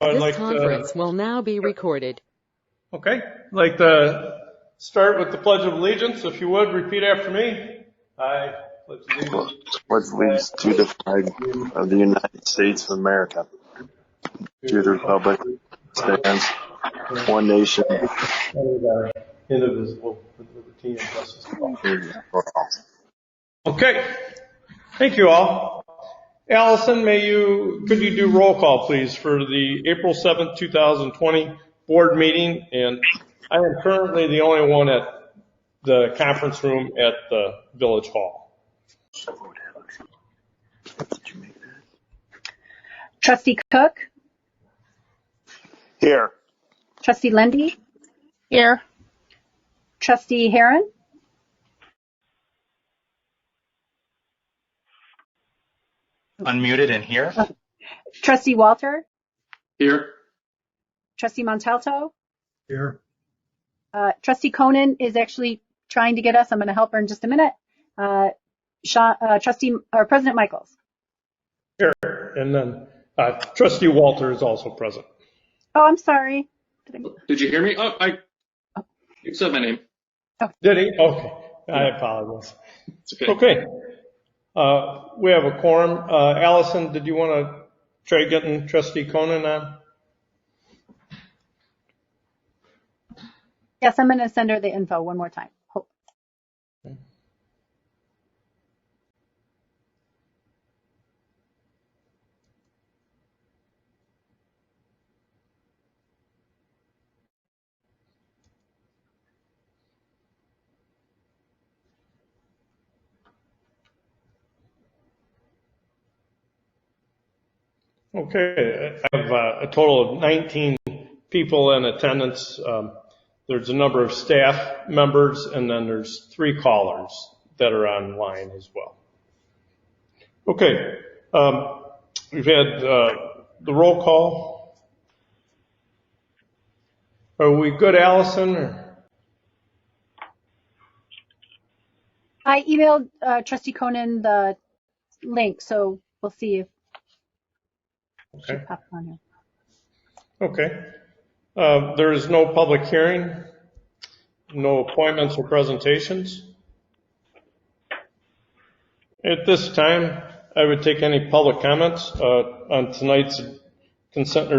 I'd This like conference will now be recorded. Okay. I'd like to start with the Pledge of Allegiance. If you would, repeat after me. I pledge allegiance to the flag of the United States of America, to the republic stands one nation, indivisible, with liberty and justice for all. for all. Okay. Thank you all. Allison, could you do roll call, please, for the April 7th, 2020 board meeting? And I am currently the only one at the conference room at the Village Hall. Trustee Cook? Here. Trustee Lendy? Here. Trustee Heron? Unmuted and here. Trustee Walter? Here. Trustee Montalto? Here. Trustee Conan is actually trying to get us. I'm going to help her in just a minute. President Michaels? Here. And then Trustee Walter is also present. Oh, I'm sorry. Did you hear me? You said my name. Did he? Okay. I apologize. It's okay. Okay. We have a quorum. Allison, did you want to try getting Trustee Conan on? Yes, I'm going to send her the info one more time. Okay. I have a total of 19 people in attendance. There's a number of staff members, and then there's 3 callers that are online as well. Okay. We've had the roll call. Are we good, Allison? I emailed Trustee Conan the link, so we'll see if she pops on here. Okay. There is no public hearing, no appointments or presentations. At this time, I would take any public comments on tonight's consent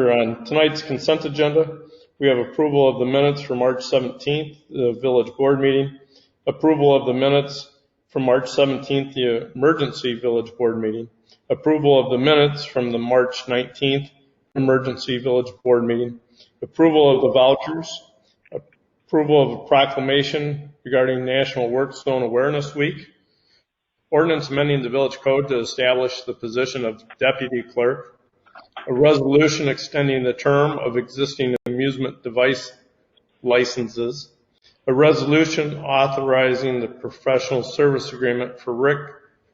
agenda. We have approval of the minutes for March 17th, the village board meeting, approval of the minutes from March 17th, the emergency village board meeting, approval of the minutes from the March 19th emergency village board meeting, approval of the vouchers, approval of a proclamation regarding National Work Zone Awareness Week, ordinance amending the village code to establish the position of deputy clerk, a resolution extending the term of existing amusement device licenses, a resolution authorizing the professional service agreement for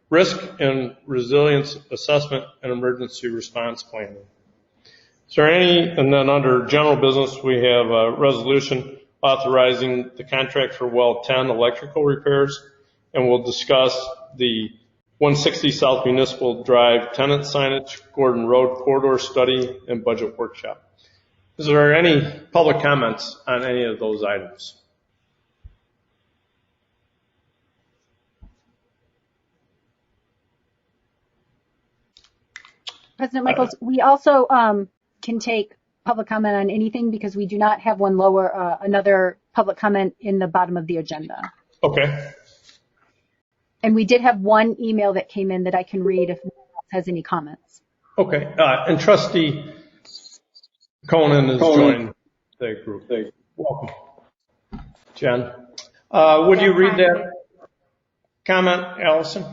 risk and resilience assessment and emergency response planning. Is there any, and then under general business, we have a resolution authorizing the contract for well 10 electrical repairs, and we'll discuss the 160 South Municipal Drive tenant signage, Gordon Road corridor study, and budget workshop. Is there any public comments on any of those items? President Michaels, we also can take public comment on anything because we do not have one lower, another public comment in the bottom of the agenda. Okay. And we did have one email that came in that I can read if no one else has any comments. Okay. And Trustee Conan has joined the group. Welcome. Jen. Would you read that comment, Allison?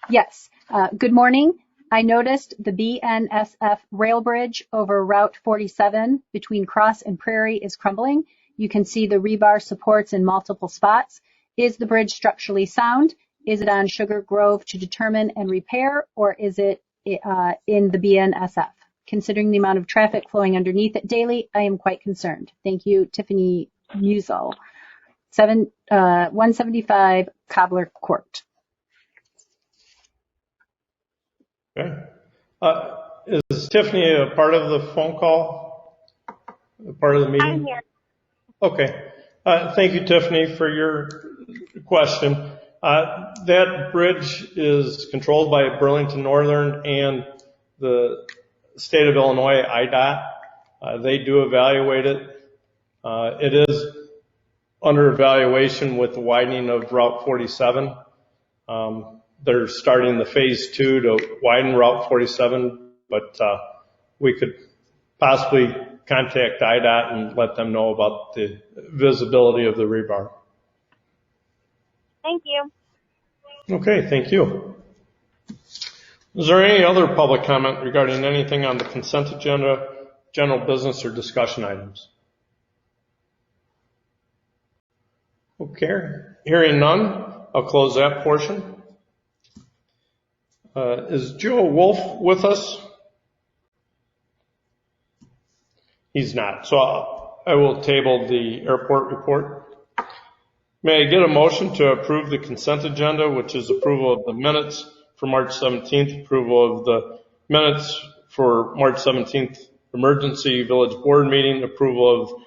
Yes. Good morning. I noticed the BNSF rail bridge over Route 47 between Cross and Prairie is crumbling. You can see the rebar supports in multiple spots. Is the bridge structurally sound? Is it on Sugar Grove to determine and repair, or is it in the BNSF? Considering the amount of traffic flowing underneath it daily, I am quite concerned. Thank you, Tiffany Musel. 175 Cobbler Court. Okay. Is Tiffany a part of the phone call? A part of the meeting? I'm here. Okay. Thank you, Tiffany, for your question. That bridge is controlled by Burlington Northern and the state of Illinois, IDOT. They do evaluate it. It is under evaluation with the widening of Route 47. They're starting the phase 2 to widen Route 47, but we could possibly contact IDOT and let them know about the visibility of the rebar. Thank you. Okay, thank you. Is there any other public comment regarding anything on the consent agenda, general business, or discussion items? Okay, hearing none, I'll close that portion. Is Joe Wolf with us? He's not, so I will table the airport report. May I get a motion to approve the consent agenda, which is approval of the minutes for March 17th, approval of the minutes for March 17th emergency village board meeting, approval of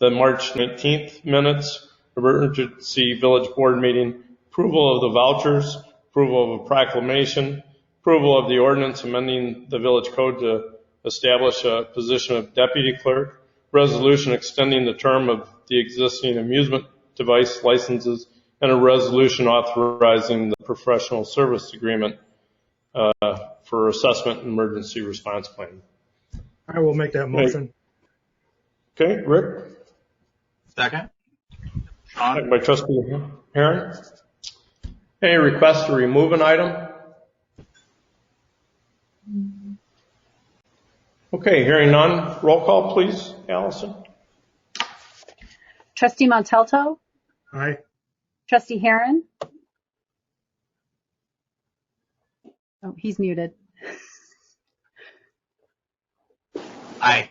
the March 19th minutes, emergency village board meeting, approval of the vouchers, approval of a proclamation, approval of the ordinance amending the village code to establish a position of deputy clerk, resolution extending the term of the existing amusement device licenses, and a resolution authorizing the professional service agreement for assessment and emergency response planning. I will make that motion. Okay, Rick? Second. Second by trustee Herron. Any requests to remove an item? Okay, hearing none. Roll call, please, Allison. Trustee Montalto? Aye. Trustee Herron? Oh, he's muted. Aye.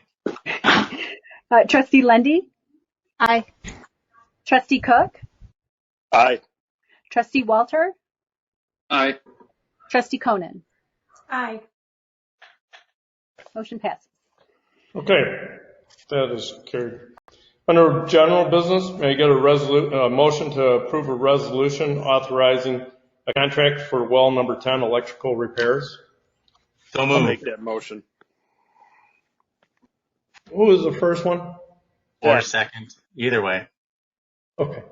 Trustee Lendy? Aye. Trustee Cook? Aye. Trustee Walter? Aye. Trustee Conan? Aye. Motion passes. Okay, that is carried. Under general business, may I get a motion to approve a resolution authorizing a contract for well number 10 electrical repairs? So I'll moved. make that motion. Who was the first one? Or second. Either way. Okay.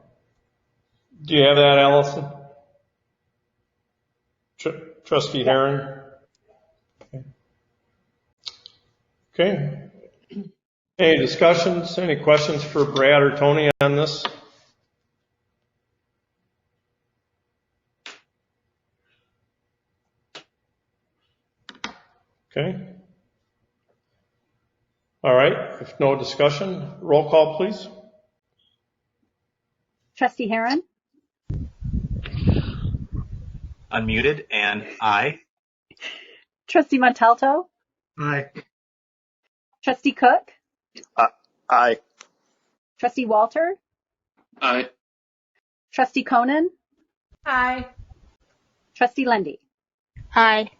Do you have that, Allison? Trustee Herron? Okay. Any discussions, any questions for Brad or Tony on this? Okay. All right, if no discussion, roll call, please. Trustee Herron? Unmuted and aye. Trustee Montalto? Aye. Trustee Cook? Aye. Trustee Walter? Aye. Trustee Conan? Aye. Trustee Lendy? Aye.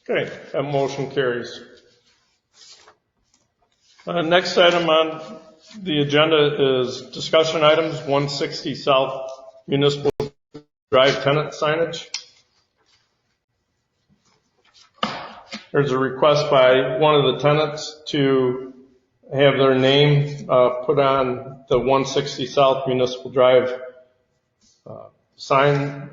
Okay, that motion carries. Next item on the agenda is discussion items 160 South Municipal Drive tenant signage. There's a request by one of the tenants to have their name put on the 160 South Municipal Drive sign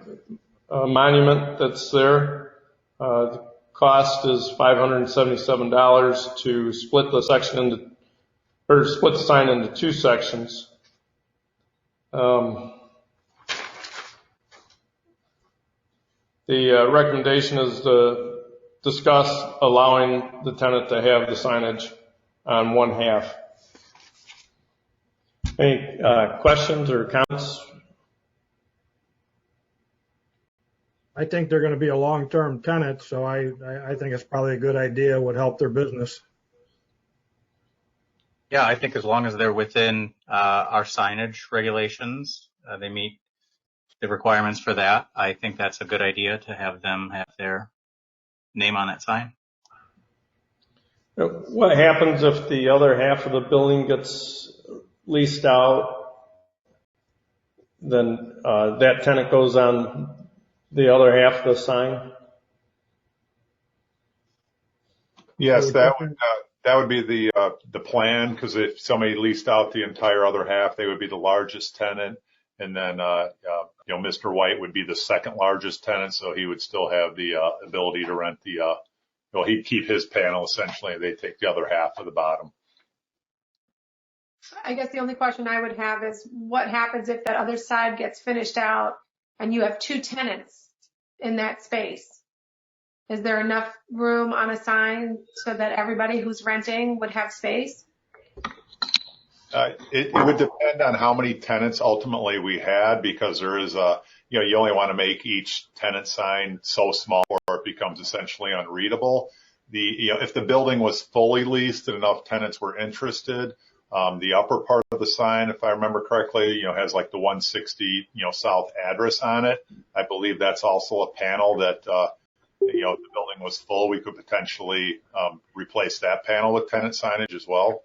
monument that's there. The cost is $577 to split the sign into two sections. The recommendation is to discuss allowing the tenant to have the signage on one half. Any questions or comments? I think they're going to be a long-term tenant, so I think it's probably a good idea, would help their business. Yeah, I think as long as they're within our signage regulations, they meet the requirements for that. I think that's a good idea to have them have their name on that sign. What happens if the other half of the building gets leased out? Then that tenant goes on the other half of the sign? Yes, that would be the plan, because if somebody leased out the entire other half, they would be the largest tenant, and then Mr. White would be the second largest tenant, so he would still have the ability to rent he'd keep his panel essentially, and they take the other half of the bottom. I guess the only question I would have is what happens if that other side gets finished out and you have two tenants in that space? Is there enough room on a sign so that everybody who's renting would have space? It would depend on how many tenants ultimately we had, because there is you only want to make each tenant sign so small or it becomes essentially unreadable. If the building was fully leased and enough tenants were interested, the upper part of the sign, if I remember correctly, has like the 160, south address on it. I believe that's also a panel that, if the building was full, we could potentially replace that panel with tenant signage as well.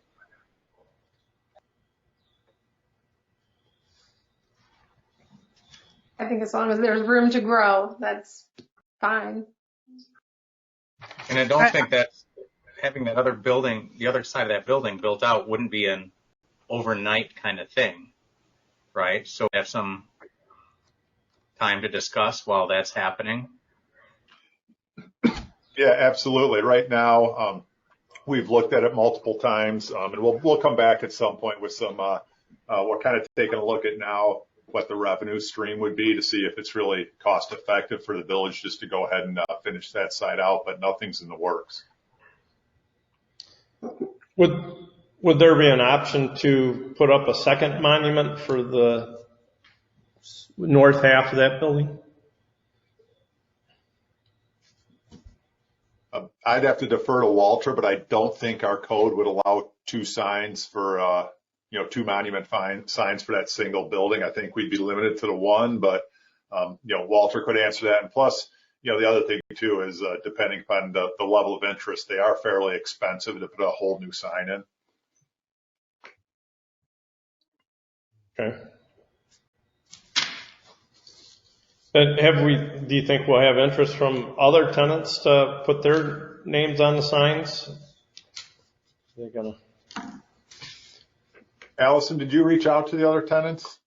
I think as long as there's room to grow, that's fine. And I don't think that having that other building, the other side of that building built out wouldn't be an overnight kind of thing, right? So we have some time to discuss while that's happening. Yeah, absolutely. Right now, we've looked at it multiple times, and we'll come back at some point with some, we're kind of taking a look at now what the revenue stream would be to see if it's really cost effective for the village just to go ahead and finish that site out, but nothing's in the works. Would there be an option to put up a second monument for the north half of that building? I'd have to defer to Walter, but I don't think our code would allow two signs for, two monument signs for that single building. I think we'd be limited to the one, but, Walter could answer that. And plus, the other thing too is, depending upon the level of interest, they are fairly expensive to put a whole new sign in. Okay. And do you think we'll have interest from other tenants to put their names on the signs? They're gonna. Allison, did you reach out to the other tenants?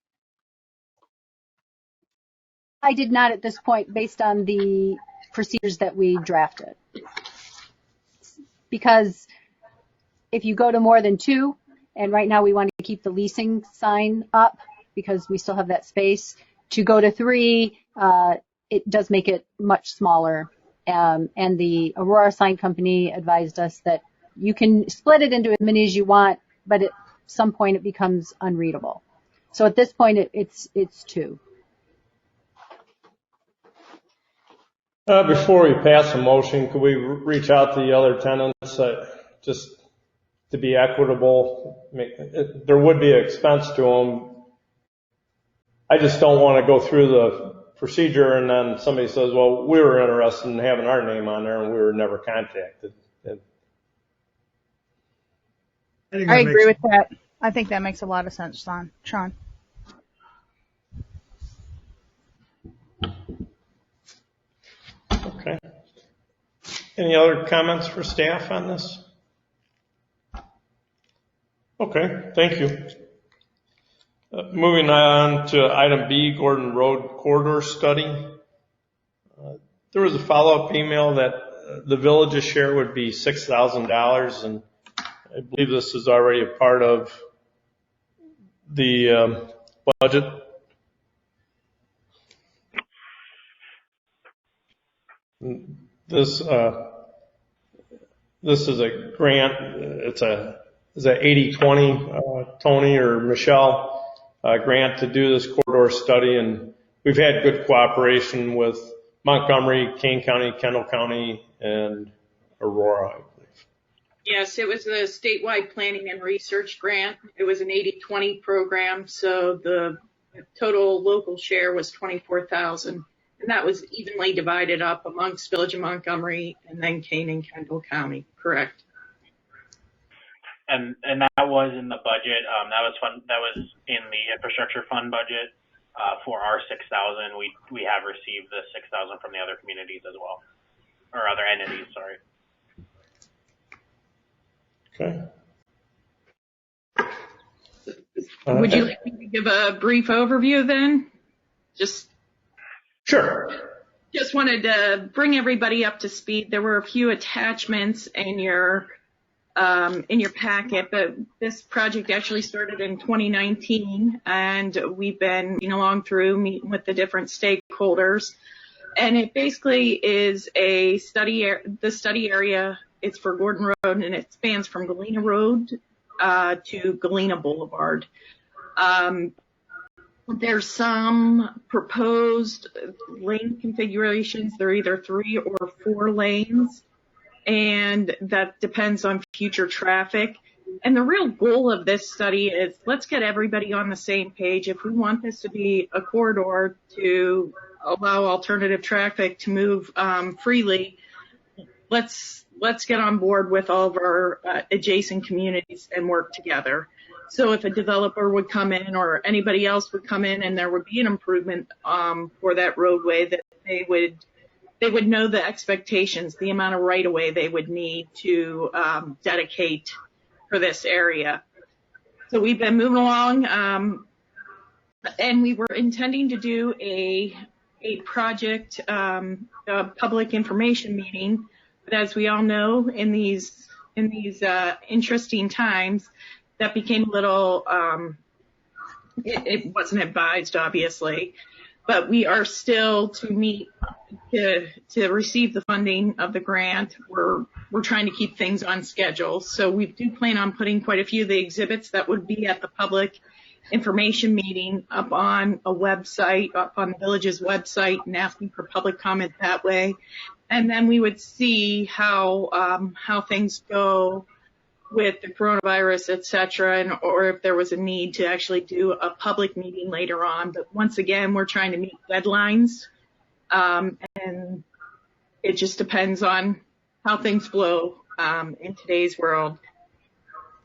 I did not at this point based on the procedures that we drafted. Because if you go to more than two, and right now we want to keep the leasing sign up because we still have that space, to go to three, it does make it much smaller. And the Aurora Sign Company advised us that you can split it into as many as you want, but at some point it becomes unreadable. So at this point, it's two. Before we pass a motion, could we reach out to the other tenants just to be equitable? There would be an expense to them. I just don't want to go through the procedure and then somebody says, well, we were interested in having our name on there and we were never contacted. I agree with that. I think that makes a lot of sense, Sean. Okay. Any other comments for staff on this? Okay, thank you. Moving on to item B, Gordon Road Corridor Study. There was a follow-up email that the village's share would be $6,000, and I believe this is already a part of the budget. This is a grant. It's a 80-20 Tony or Michelle grant to do this corridor study, and we've had good cooperation with Montgomery, Kane County, Kendall County, and Aurora, I believe. Yes, it was a statewide planning and research grant. It was an 80-20 program, so the total local share was 24,000, and that was evenly divided up amongst Village of Montgomery and then Kane and Kendall County. Correct. And that was in the budget. That was fun. That was in the infrastructure fund budget for our 6,000. We have received the 6,000 from the other communities as well, or other entities. Sorry. Okay. Would you like me to give a brief overview then? Sure. Just wanted to bring everybody up to speed. There were a few attachments in your packet, but this project actually started in 2019, and we've been along through meeting with the different stakeholders. And it basically is a the study area. It's for Gordon Road, and it spans from Galena Road to Galena Boulevard. There's some proposed lane configurations. They're either 3 or 4 lanes, and that depends on future traffic. And the real goal of this study is let's get everybody on the same page. If we want this to be a corridor to allow alternative traffic to move freely, let's get on board with all of our adjacent communities and work together. So if a developer would come in or anybody else would come in and there would be an improvement for that roadway, that they would know the expectations, the amount of right-of-way they would need to dedicate for this area. So we've been moving along, and we were intending to do a project, a public information meeting. But as we all know, in these interesting times, that became a little, it wasn't advised, obviously, but we are still to meet to receive the funding of the grant. We're trying to keep things on schedule. So we do plan on putting quite a few of the exhibits that would be at the public information meeting up on a website, up on the village's website, and asking for public comment that way. And then we would see how things go with the coronavirus, et cetera, or if there was a need to actually do a public meeting later on. But once again, we're trying to meet deadlines, and it just depends on how things flow in today's world.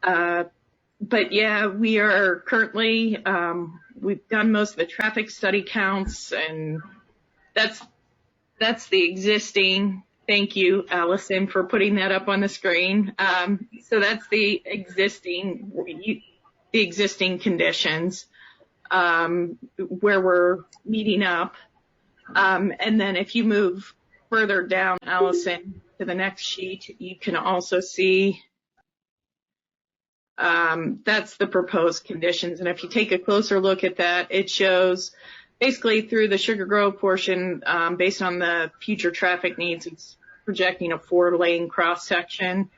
But yeah, we are currently, we've done most of the traffic study counts, and that's the existing. Thank you, Allison, for putting that up on the screen. So that's the existing conditions where we're meeting up. And then if you move further down, Allison, to the next sheet, you can also see that's the proposed conditions. And if you take a closer look at that, it shows basically through the Sugar Grove portion, based on the future traffic needs, it's projecting a 4-lane cross section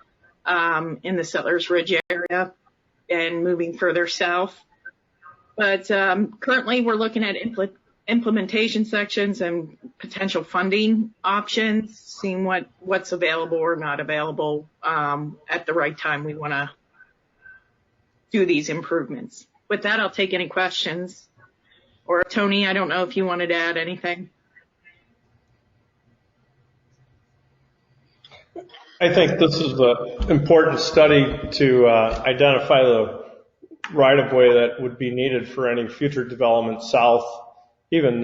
in the Settlers Ridge area and moving further south. But currently we're looking at implementation sections and potential funding options, seeing what's available or not available at the right time we want to do these improvements. With that, I'll take any questions. Or Tony, I don't know if you wanted to add anything. I think this is an important study to identify the right-of-way that would be needed for any future development south. Even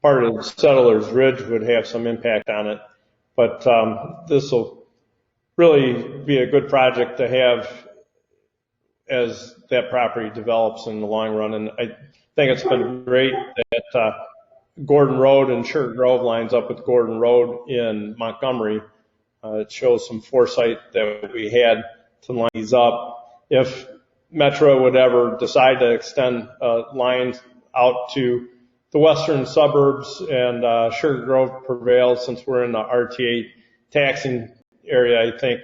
part of Settlers Ridge would have some impact on it. But this will really be a good project to have as that property develops in the long run. And I think it's been great that Gordon Road and Sugar Grove lines up with Gordon Road in Montgomery. It shows some foresight that we had to line these up. If Metro would ever decide to extend lines out to the western suburbs and Sugar Grove prevails, since we're in the RTA taxing area, I think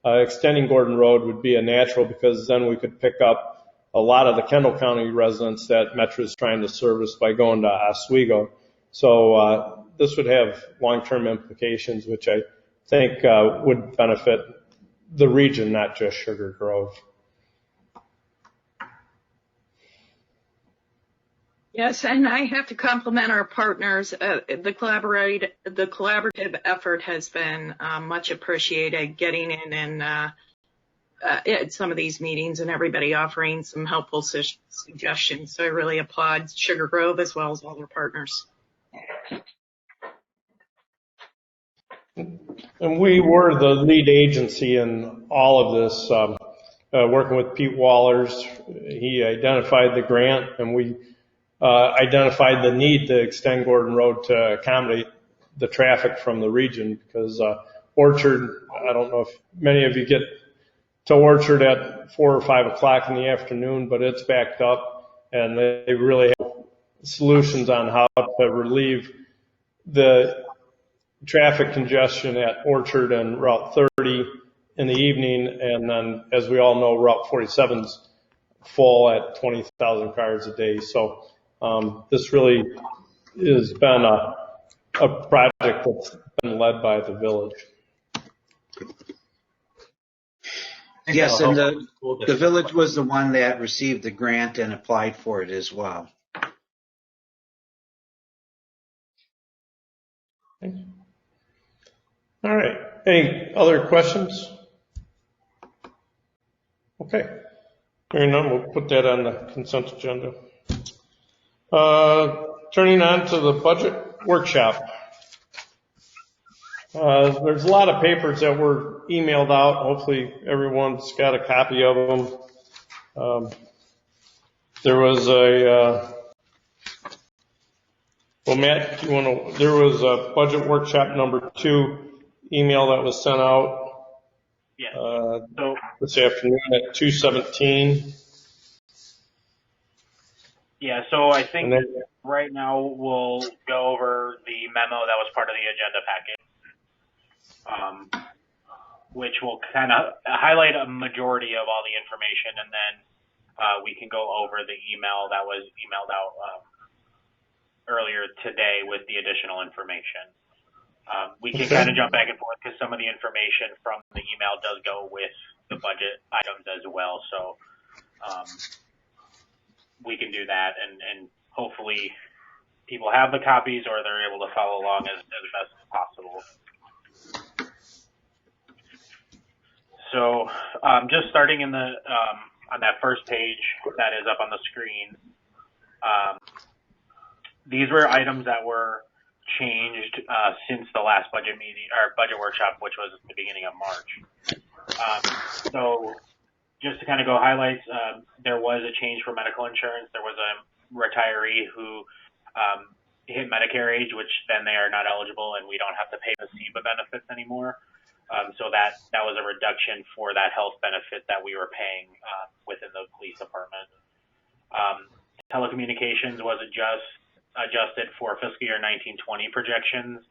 extending Gordon Road would be a natural, because then we could pick up a lot of the Kendall County residents that Metro is trying to service by going to Oswego. So this would have long-term implications, which I think would benefit the region, not just Sugar Grove. Yes, and I have to compliment our partners. The collaborative effort has been much appreciated, getting in and at some of these meetings and everybody offering some helpful suggestions. So I really applaud Sugar Grove as well as all their partners. And we were the lead agency in all of this, working with Pete Wallers. He identified the grant, and we identified the need to extend Gordon Road to accommodate the traffic from the region, because Orchard, I don't know if many of you get to Orchard at 4 or 5 o'clock in the afternoon, but it's backed up, and they really have solutions on how to relieve the traffic congestion at Orchard and Route 30 in the evening. And then, as we all know, Route 47's full at 20,000 cars a day. So this really has been a project that's been led by the village. Yes, and the village was the one that received the grant and applied for it as well. All right. Any other questions? Okay. Hearing none, we'll put that on the consent agenda. Turning on to the budget workshop. There's a lot of papers that were emailed out. Hopefully everyone's got a copy of them. There was well, Matt, there was a budget workshop number 2 email that was sent out this afternoon at 2:17. Yeah, so I think right now we'll go over the memo that was part of the agenda packet, which will kind of highlight a majority of all the information, and then we can go over the email that was emailed out earlier today with the additional information. We can kind of jump back and forth because some of the information from the email does go with the budget items as well. So we can do that, and hopefully people have the copies or they're able to follow along as best as possible. So just starting in the on that first page that is up on the screen, these were items that were changed since the last budget meeting or budget workshop, which was at the beginning of March. So just to kind of go highlights, there was a change for medical insurance. There was a retiree who hit Medicare age, which then they are not eligible, and we don't have to pay the SEBA benefits anymore. So that was a reduction for that health benefit that we were paying within the police department. Telecommunications was adjusted for fiscal year 1920 projections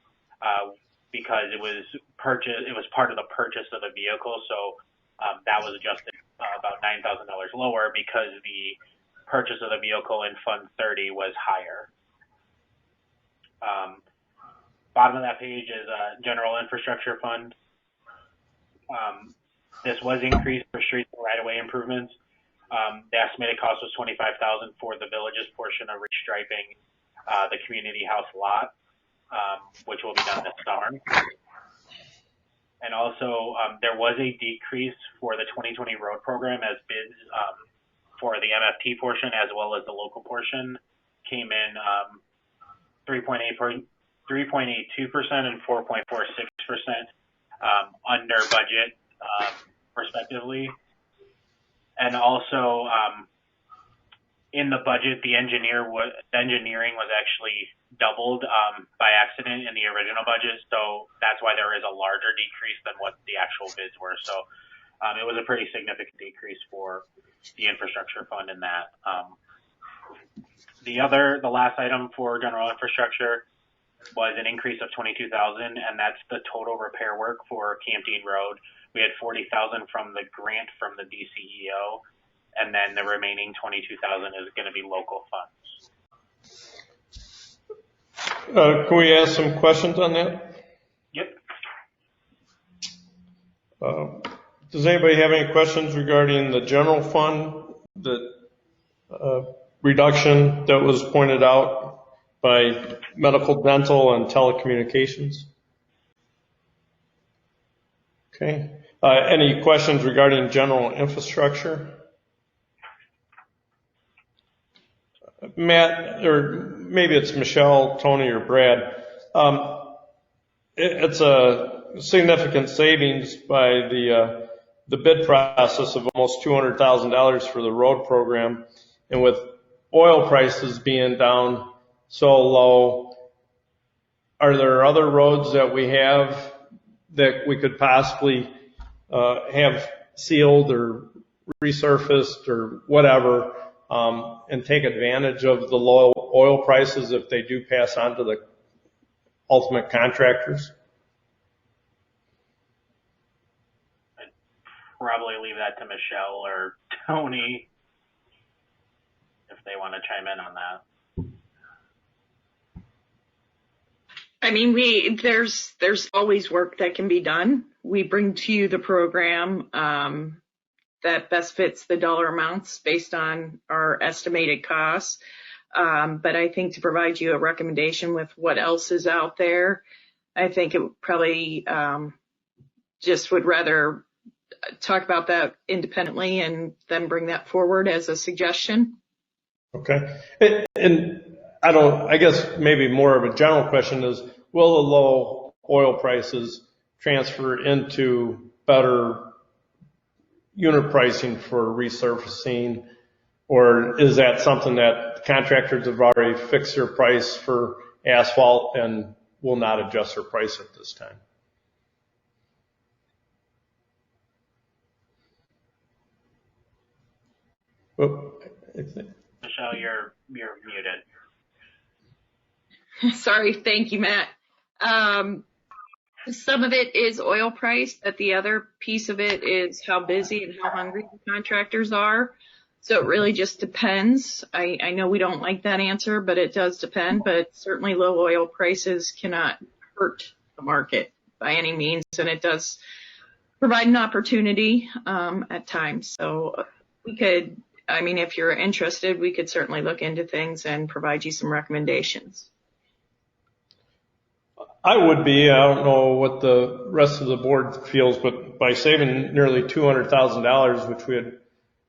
because it was part of the purchase of the vehicle. So that was adjusted about $9,000 lower because the purchase of the vehicle in Fund 30 was higher. Bottom of that page is General Infrastructure Fund. This was increased for street and right-of-way improvements. The estimated cost was $25,000 for the village's portion of restriping the community house lot, which will be done this summer. And also, there was a decrease for the 2020 road program as bids for the MFT portion as well as the local portion came in 3.82% and 4.46% under budget, respectively. And also, in the budget, the engineering was actually doubled by accident in the original budget, so that's why there is a larger decrease than what the actual bids were. So it was a pretty significant decrease for the infrastructure fund in that. The last item for general infrastructure was an increase of $22,000, and that's the total repair work for Camp Dean Road. We had $40,000 from the grant from the DCEO, and then the remaining $22,000 is going to be local funds. Can we ask some questions on that? Yep. Does anybody have any questions regarding the general fund that reduction that was pointed out by medical, dental, and telecommunications. Okay. Any questions regarding general infrastructure? Matt, or maybe it's Michelle, Tony, or Brad. It's a significant savings by the bid process of almost $200,000 for the road program. And with oil prices being down so low, are there other roads that we have that we could possibly have sealed or resurfaced or whatever, and take advantage of the low oil prices if they do pass on to the ultimate contractors? I'd probably leave that to Michelle or Tony if they want to chime in on that. I mean, there's always work that can be done. We bring to you the program that best fits the dollar amounts based on our estimated costs. But I think to provide you a recommendation with what else is out there, I think it would probably just would rather talk about that independently and then bring that forward as a suggestion. Okay. And I guess maybe more of a general question is, will the low oil prices transfer into better unit pricing for resurfacing, or is that something that contractors have already fixed their price for asphalt and will not adjust their price at this time? Michelle, you're muted. Sorry. Thank you, Matt. Some of it is oil price, but the other piece of it is how busy and how hungry the contractors are. So it really just depends. I know we don't like that answer, but it does depend. But certainly low oil prices cannot hurt the market by any means, and it does provide an opportunity at times. So we could, I mean, if you're interested, we could certainly look into things and provide you some recommendations. I would be. I don't know what the rest of the board feels, but by saving nearly $200,000, which we had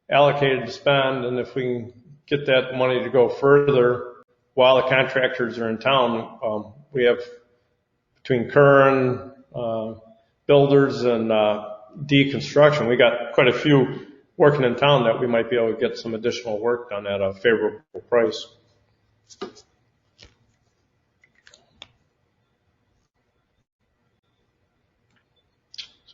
allocated to spend, and if we can get that money to go further while the contractors are in town, we have between Curran, builders, and deconstruction, we got quite a few working in town that we might be able to get some additional work done at a favorable price.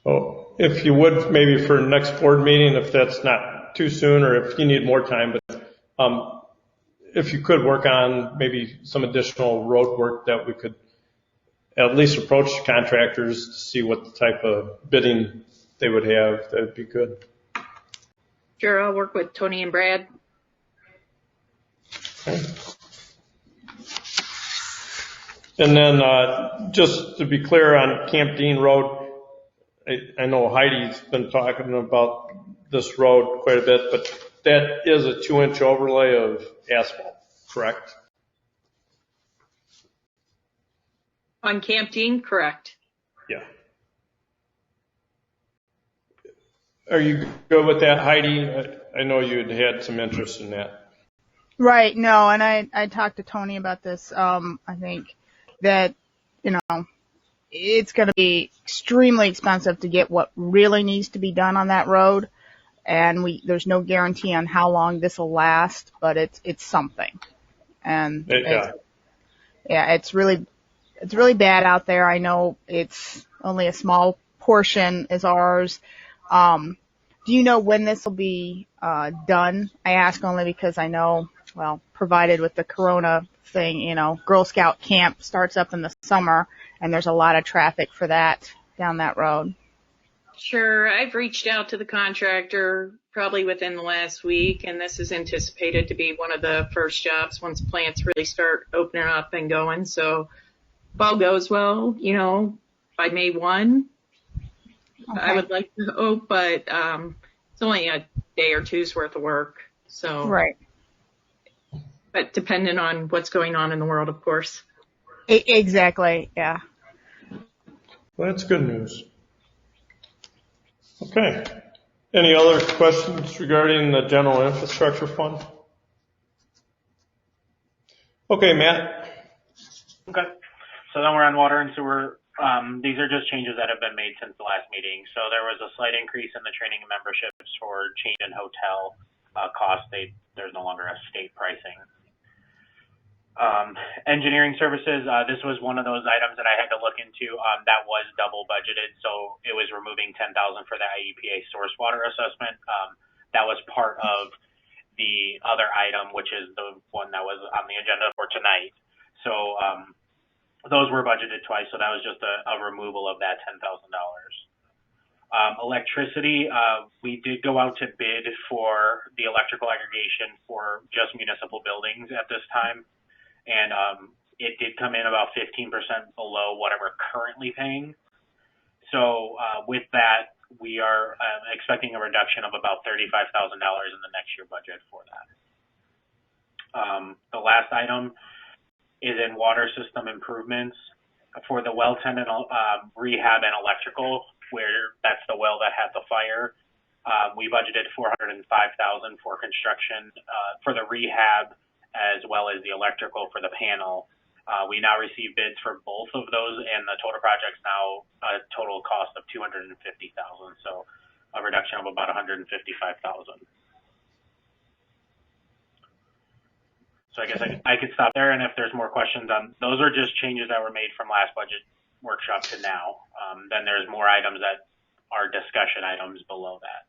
So if you would, maybe for next board meeting, if that's not too soon or if you need more time, but if you could work on maybe some additional road work that we could at least approach the contractors to see what type of bidding they would have, that'd be good. Sure, I'll work with Tony and Brad. Okay. And then just to be clear on Camp Dean Road, I know Heidi's been talking about this road quite a bit, but that is a 2-inch overlay of asphalt, correct? On Camp Dean, correct. Yeah. Are you good with that, Heidi? I know you had some interest in that. Right. No, and I talked to Tony about this. I think that, it's going to be extremely expensive to get what really needs to be done on that road. And there's no guarantee on how long this will last, but it's something. And it's really bad out there. I know it's only a small portion is ours. Do you know when this will be done? I ask only because I know, provided with the Corona thing, Girl Scout camp starts up in the summer, and there's a lot of traffic for that down that road. Sure. I've reached out to the contractor probably within the last week, and this is anticipated to be one of the first jobs once plants really start opening up and going. So if all goes well, by May 1, okay. I would like to hope, but it's only a day or two's worth of work. So right. but dependent on what's going on in the world, of course. Exactly. Yeah. Well, that's good news. Okay. Any other questions regarding the general infrastructure fund? Okay, Matt. Okay. So then we're on water and sewer. These are just changes that have been made since the last meeting. So there was a slight increase in the training and memberships for change in hotel costs. There's no longer a state pricing. Engineering services, this was one of those items that I had to look into. That was double budgeted, so it was removing $10,000 for the IEPA source water assessment. That was part of the other item, which is the one that was on the agenda for tonight. So those were budgeted twice, so that was just a removal of that $10,000. Electricity, we did go out to bid for the electrical aggregation for just municipal buildings at this time. And it did come in about 15% below what we're currently paying. So with that, we are expecting a reduction of about $35,000 in the next year budget for that. The last item is in water system improvements for the well tenant rehab and electrical, where that's the well that had the fire. We budgeted $405,000 for construction for the rehab, as well as the electrical for the panel. We now receive bids for both of those, and the total project's now a total cost of $250,000, so a reduction of about $155,000. So I guess I could stop there, and if there's more questions on those, are just changes that were made from last budget workshop to now. Then there's more items that are discussion items below that.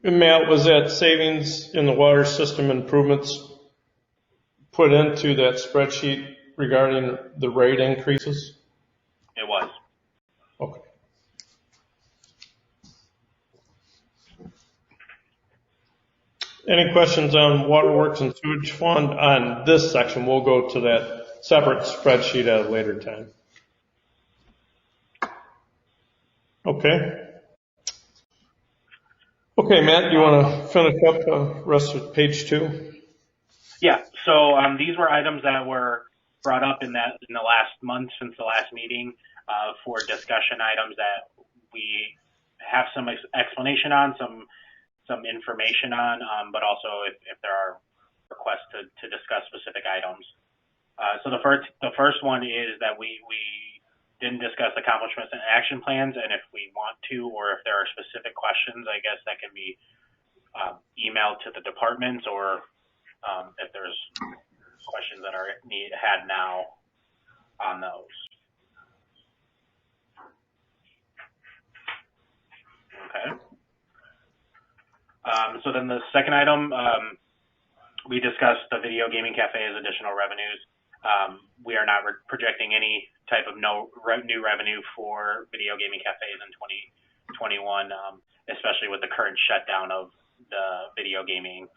And Matt, was that savings in the water system improvements put into that spreadsheet regarding the rate increases? It was. Okay. Any questions on waterworks and sewage fund on this section? We'll go to that separate spreadsheet at a later time. Okay. Okay, Matt, you want to finish up the rest of page 2? Yeah. So these were items that were brought up in the last month since the last meeting for discussion items that we have some explanation on, some information on, but also if there are requests to discuss specific items. So the first one is that we didn't discuss accomplishments and action plans, and if we want to, or if there are specific questions, I guess that can be emailed to the departments, or if there's questions that are had now on those. Okay. So then the second item, we discussed the video gaming cafe as additional revenues. We are not projecting any type of new revenue for video gaming cafes in 2021, especially with the current shutdown of the video gaming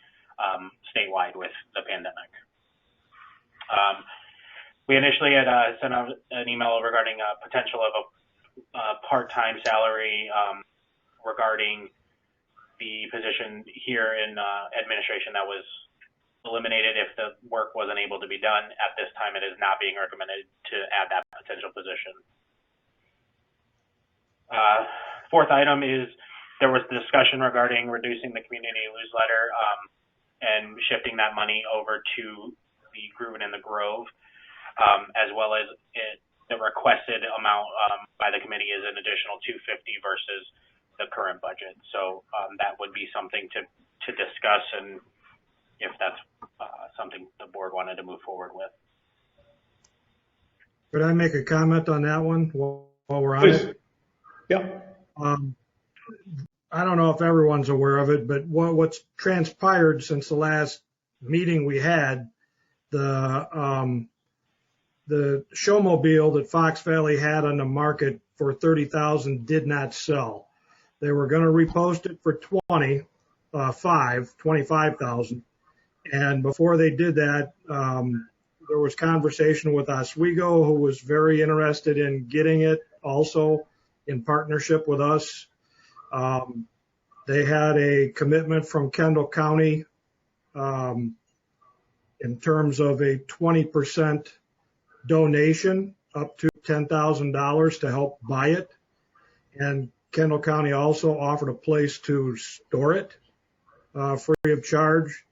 statewide with the pandemic. We initially had sent out an email regarding potential of a part-time salary regarding the position here in administration that was eliminated if the work wasn't able to be done. At this time, it is not being recommended to add that potential position. Fourth item is there was discussion regarding reducing the community newsletter and shifting that money over to the Grooven and the Grove, as well as the requested amount by the committee is an additional $250 versus the current budget. So that would be something to discuss, and if that's something the board wanted to move forward with. Could I make a comment on that one while we're on Please. it? Yeah. I don't know if everyone's aware of it, but what's transpired since the last meeting we had, the showmobile that Fox Valley had on the market for $30,000 did not sell. They were going to repost it for $25,000. And before they did that, there was conversation with Oswego, who was very interested in getting it also in partnership with us. They had a commitment from Kendall County in terms of a 20% donation up to $10,000 to help buy it. And Kendall County also offered a place to store it free of charge.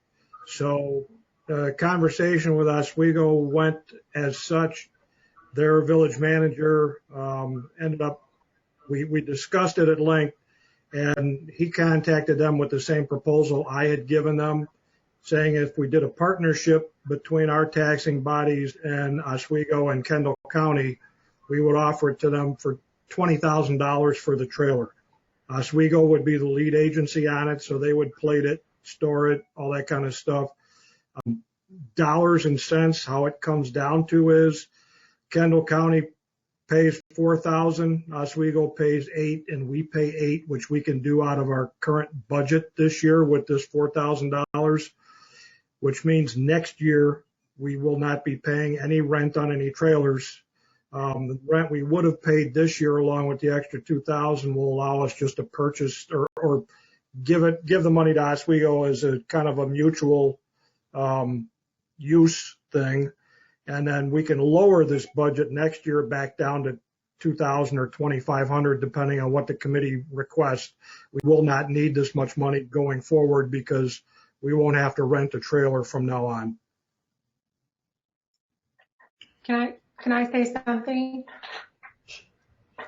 So the conversation with Oswego went as such. Their village manager ended up, we discussed it at length, and he contacted them with the same proposal I had given them, saying if we did a partnership between our taxing bodies and Oswego and Kendall County, we would offer it to them for $20,000 for the trailer. Oswego would be the lead agency on it, so they would plate it, store it, all that kind of stuff. Dollars and cents, how it comes down to is Kendall County pays $4,000, Oswego pays $8,000, and we pay $8,000, which we can do out of our current budget this year with this $4,000, which means next year we will not be paying any rent on any trailers. The rent we would have paid this year, along with the extra $2,000, will allow us just to purchase or give the money to Oswego as a kind of a mutual use thing. And then we can lower this budget next year back down to $2,000 or $2,500, depending on what the committee requests. We will not need this much money going forward because we won't have to rent a trailer from now on. Can I say something?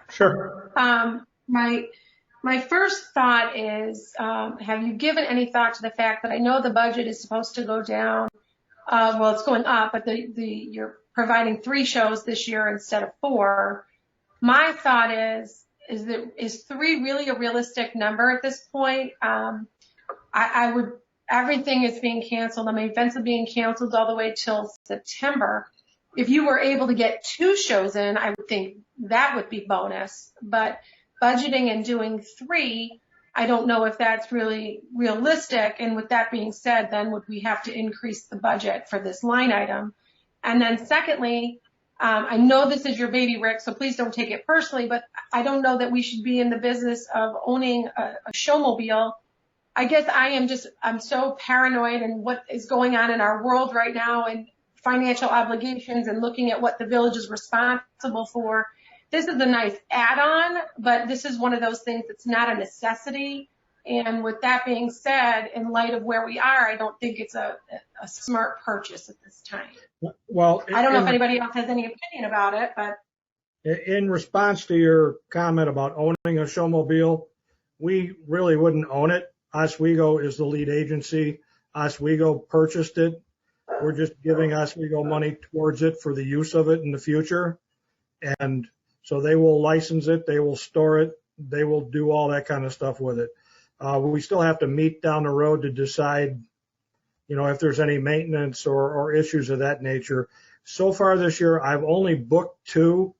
Sure. My first thought is, have you given any thought to the fact that I know the budget is supposed to go down? Well, it's going up, but you're providing 3 shows this year instead of 4. My thought is 3 really a realistic number at this point? Everything is being canceled. I mean, events are being canceled all the way till September. If you were able to get 2 shows in, I would think that would be bonus. But budgeting and doing 3, I don't know if that's really realistic. And with that being said, then would we have to increase the budget for this line item? And then secondly, I know this is your baby, Rick, so please don't take it personally, but I don't know that we should be in the business of owning a showmobile. I guess I'm so paranoid and what is going on in our world right now and financial obligations and looking at what the village is responsible for. This is a nice add-on, but this is one of those things that's not a necessity. And with that being said, in light of where we are, I don't think it's a smart purchase at this time. Well, I don't know if anybody else has any opinion about it, but. In response to your comment about owning a showmobile, we really wouldn't own it. Oswego is the lead agency. Oswego purchased it. We're just giving Oswego money towards it for the use of it in the future. And so they will license it, they will store it, they will do all that kind of stuff with it. We still have to meet down the road to decide, if there's any maintenance or issues of that nature. So far this year, I've only booked 2.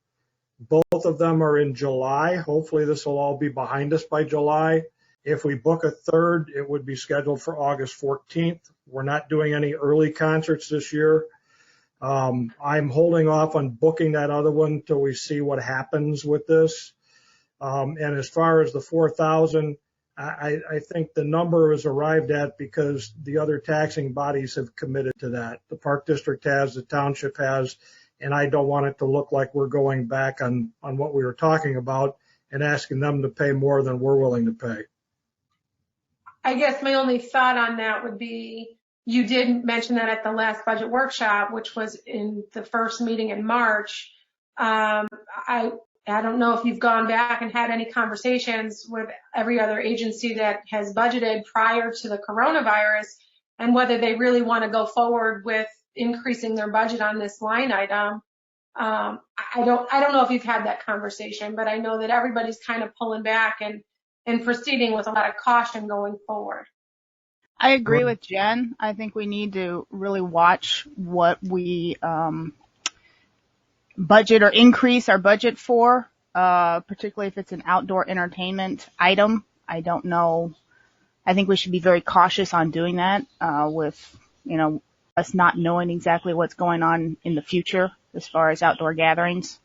Both of them are in July. Hopefully this will all be behind us by July. If we book a third, it would be scheduled for August 14th. We're not doing any early concerts this year. I'm holding off on booking that other one till we see what happens with this. And as far as the 4,000, I think the number is arrived at because the other taxing bodies have committed to that. The Park District has, the township has, and I don't want it to look like we're going back on what we were talking about and asking them to pay more than we're willing to pay. I guess my only thought on that would be, you did mention that at the last budget workshop, which was in the first meeting in March. I don't know if you've gone back and had any conversations with every other agency that has budgeted prior to the coronavirus and whether they really want to go forward with increasing their budget on this line item. I don't know if you've had that conversation, but I know that everybody's kind of pulling back and proceeding with a lot of caution going forward. I agree with Jen. I think we need to really watch what we budget or increase our budget for, particularly if it's an outdoor entertainment item. I don't know. I think we should be very cautious on doing that with, us not knowing exactly what's going on in the future as far as outdoor gatherings.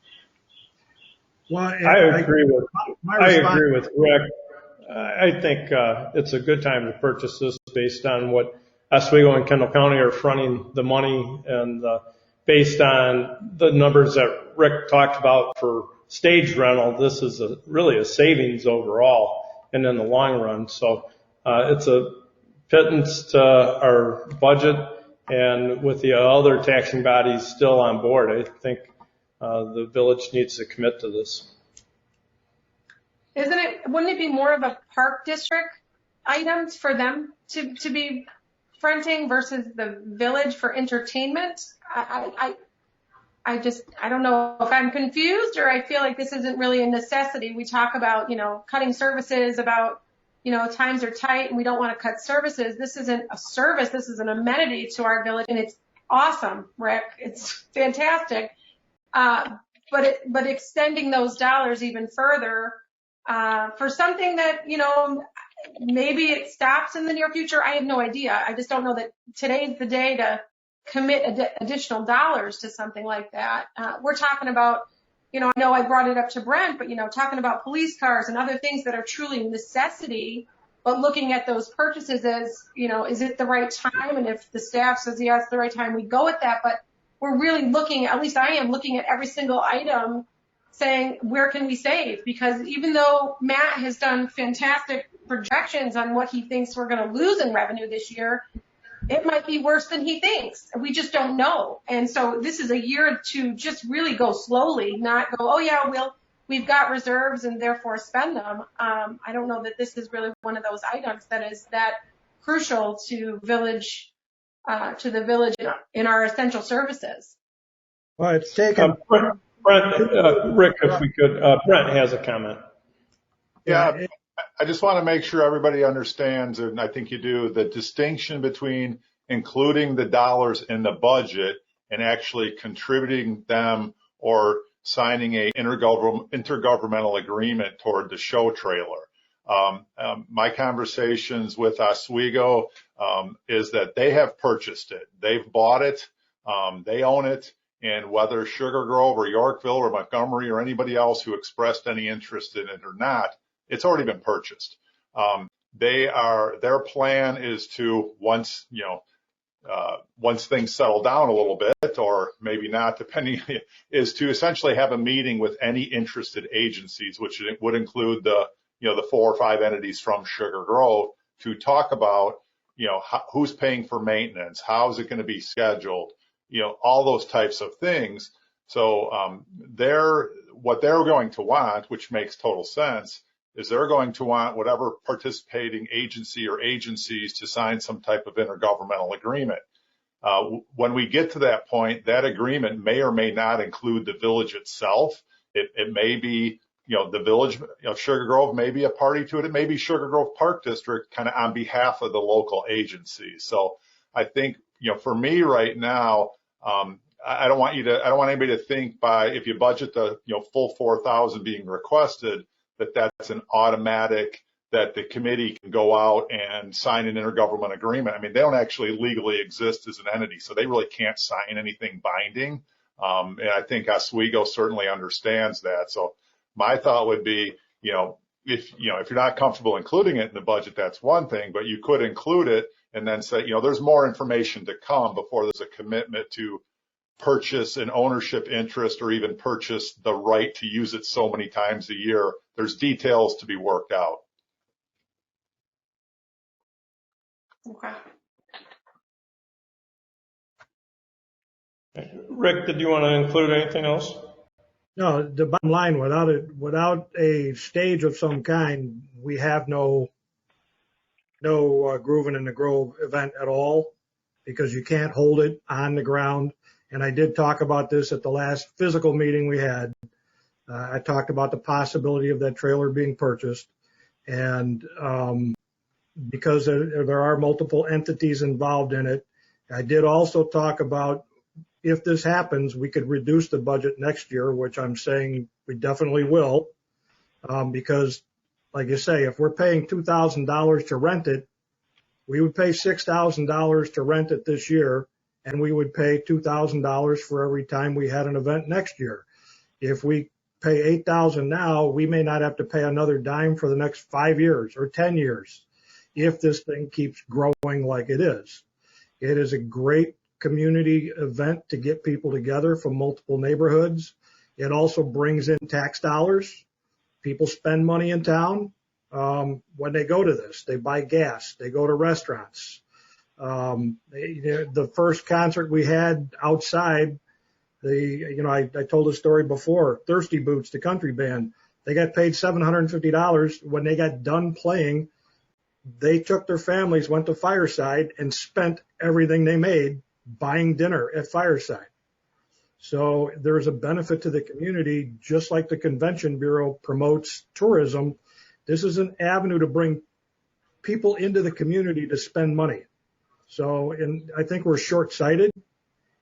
Well, I agree with Rick. I think it's a good time to purchase this based on what Oswego and Kendall County are fronting the money, and based on the numbers that Rick talked about for stage rental, this is really a savings overall and in the long run. So it's a pittance to our budget, and with the other taxing bodies still on board, I think the village needs to commit to this. Wouldn't it be more of a park district items for them to be fronting versus the village for entertainment? I don't know if I'm confused, or I feel like this isn't really a necessity. We talk about, cutting services, about, times are tight and we don't want to cut services. This isn't a service. This is an amenity to our village, and it's awesome, Rick. It's fantastic. But extending those dollars even further, for something that, maybe it stops in the near future. I have no idea. I just don't know that today's the day to commit additional dollars to something like that. We're talking about, I know I brought it up to Brent, but, talking about police cars and other things that are truly necessity, but looking at those purchases as, is it the right time? And if the staff says, yeah, it's the right time, we go with that. But we're really looking, at least I am looking at every single item saying, where can we save? Because even though Matt has done fantastic projections on what he thinks we're going to lose in revenue this year, it might be worse than he thinks. We just don't know. And so this is a year to just really go slowly, not go, oh yeah, we've got reserves and therefore spend them. I don't know that this is really one of those items that is that crucial to the village in our essential services. Well, it's taken. Brent, Rick, if we could, Brent has a comment. Yeah, I just want to make sure everybody understands, and I think you do, the distinction between including the dollars in the budget and actually contributing them or signing a intergovernmental agreement toward the show trailer. My conversations with Oswego is that they have purchased it. They've bought it. They own it. And whether Sugar Grove or Yorkville or Montgomery or anybody else who expressed any interest in it or not, it's already been purchased. Their plan is to once things settle down a little bit, or maybe not, depending, is to essentially have a meeting with any interested agencies, which would include the 4 or 5 entities from Sugar Grove, to talk about, who's paying for maintenance, how is it going to be scheduled, all those types of things. So what they're going to want, which makes total sense, is they're going to want whatever participating agency or agencies to sign some type of intergovernmental agreement. When we get to that point, that agreement may or may not include the village itself. It may be, the village of Sugar Grove may be a party to it. It may be Sugar Grove Park District kind of on behalf of the local agencies. So I think, for me right now, I don't want anybody to think if you budget the, full 4,000 being requested, that's an automatic that the committee can go out and sign an intergovernmental agreement. I mean, they don't actually legally exist as an entity, so they really can't sign anything binding. And I think Oswego certainly understands that. So my thought would be, if you're not comfortable including it in the budget, that's one thing, but you could include it and then say, there's more information to come before there's a commitment to purchase an ownership interest or even purchase the right to use it so many times a year. There's details to be worked out. Okay. Rick, did you want to include anything else? No, the bottom line, without a stage of some kind, we have no Groovin' in the Grove event at all, because you can't hold it on the ground. And I did talk about this at the last physical meeting we had. I talked about the possibility of that trailer being purchased. And because there are multiple entities involved in it, I did also talk about, if this happens, we could reduce the budget next year, which I'm saying we definitely will, because, like you say, if we're paying $2,000 to rent it, we would pay $6,000 to rent it this year, and we would pay $2,000 for every time we had an event next year. If we pay $8,000 now, we may not have to pay another dime for the next 5 years or 10 years if this thing keeps growing like it is. It is a great community event to get people together from multiple neighborhoods. It also brings in tax dollars. People spend money in town when they go to this. They buy gas. They go to restaurants. The first concert we had outside, I told a story before, Thirsty Boots, the country band, they got paid $750. When they got done playing, they took their families, went to Fireside, and spent everything they made buying dinner at Fireside. So there's a benefit to the community, just like the Convention Bureau promotes tourism. This is an avenue to bring people into the community to spend money. So, and I think we're short-sighted.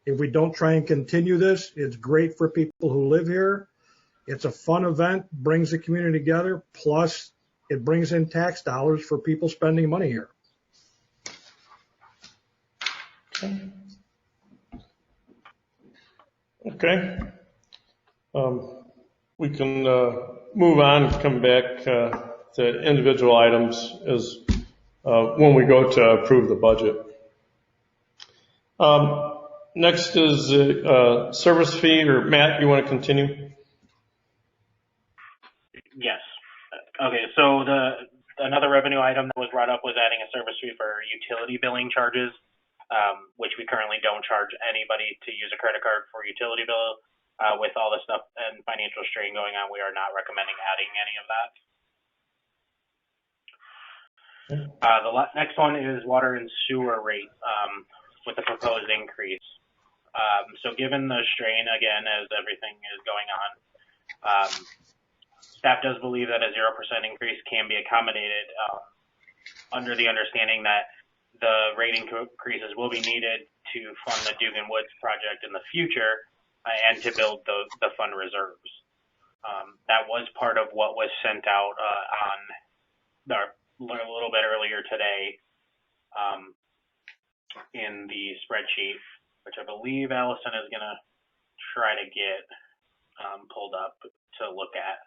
If we don't try and continue this, it's great for people who live here. It's a fun event, brings the community together, plus it brings in tax dollars for people spending money here. Okay. We can move on and come back to individual items as when we go to approve the budget. Next is service fee, or Matt, you want to continue? Yes. Okay, so another revenue item that was brought up was adding a service fee for utility billing charges, which we currently don't charge anybody to use a credit card for utility bill. With all the stuff and financial strain going on, we are not recommending adding any of that. The next one is water and sewer rate with the proposed increase. So given the strain, again, as everything is going on, staff does believe that a 0% increase can be accommodated under the understanding that the rate increases will be needed to fund the Dugan Woods project in the future and to build the fund reserves. That was part of what was sent out a little bit earlier today in the spreadsheet, which I believe Allison is going to try to get pulled up to look at.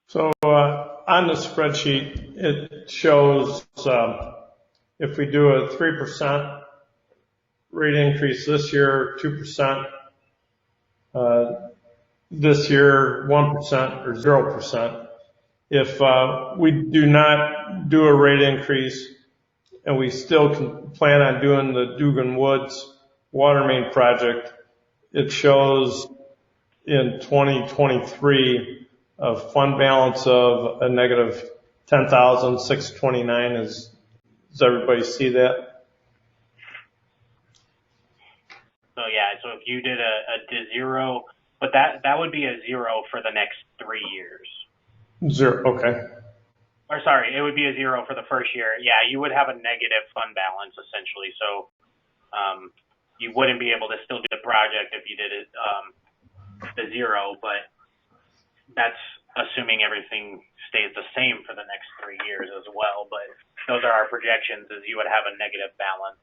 So on the spreadsheet, it shows if we do a 3% rate increase this year, 2% this year, 1% or 0%. If we do not do a rate increase and we still can plan on doing the Dugan Woods water main project, it shows in 2023 a fund balance of a negative 10,629. Does everybody see that? So yeah, so if you did a zero, but that would be a zero for the next 3 years. Zero, okay. Or sorry, it would be a zero for the first year. Yeah, you would have a negative fund balance essentially. So you wouldn't be able to still do the project if you did it the zero, but that's assuming everything stays the same for the next 3 years as well. But those are our projections, is you would have a negative balance.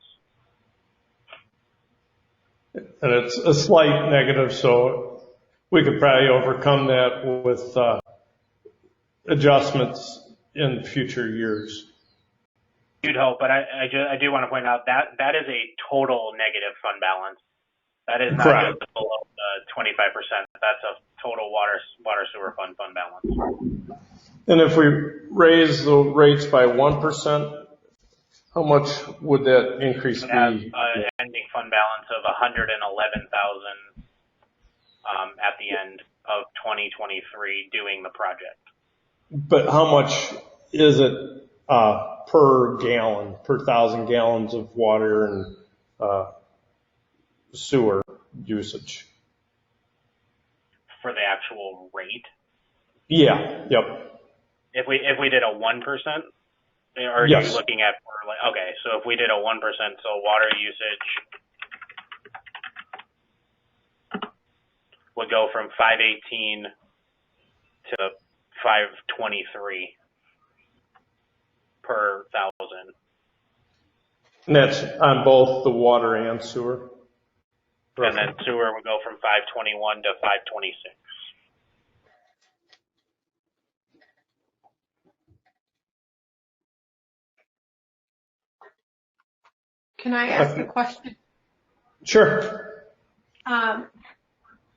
And it's a slight negative, so we could probably overcome that with adjustments in future years. You'd hope, but I do want to point out that is a total negative fund balance. That is not Correct. just below 25%. That's a total water sewer fund balance. And if we raise the rates by 1%, how much would that increase be? Have an ending fund balance of $111,000 at the end of 2023 doing the project. But how much is it per gallon, per 1,000 gallons of water and sewer usage? For the actual rate? Yeah, yep. If we did a 1%, or are yes. you looking at, okay, so if we did a 1%, so water usage would go from 518 to 523 per 1,000. And that's on both the water and sewer? And then sewer would go from 521 to 526. Can I ask a question? Sure.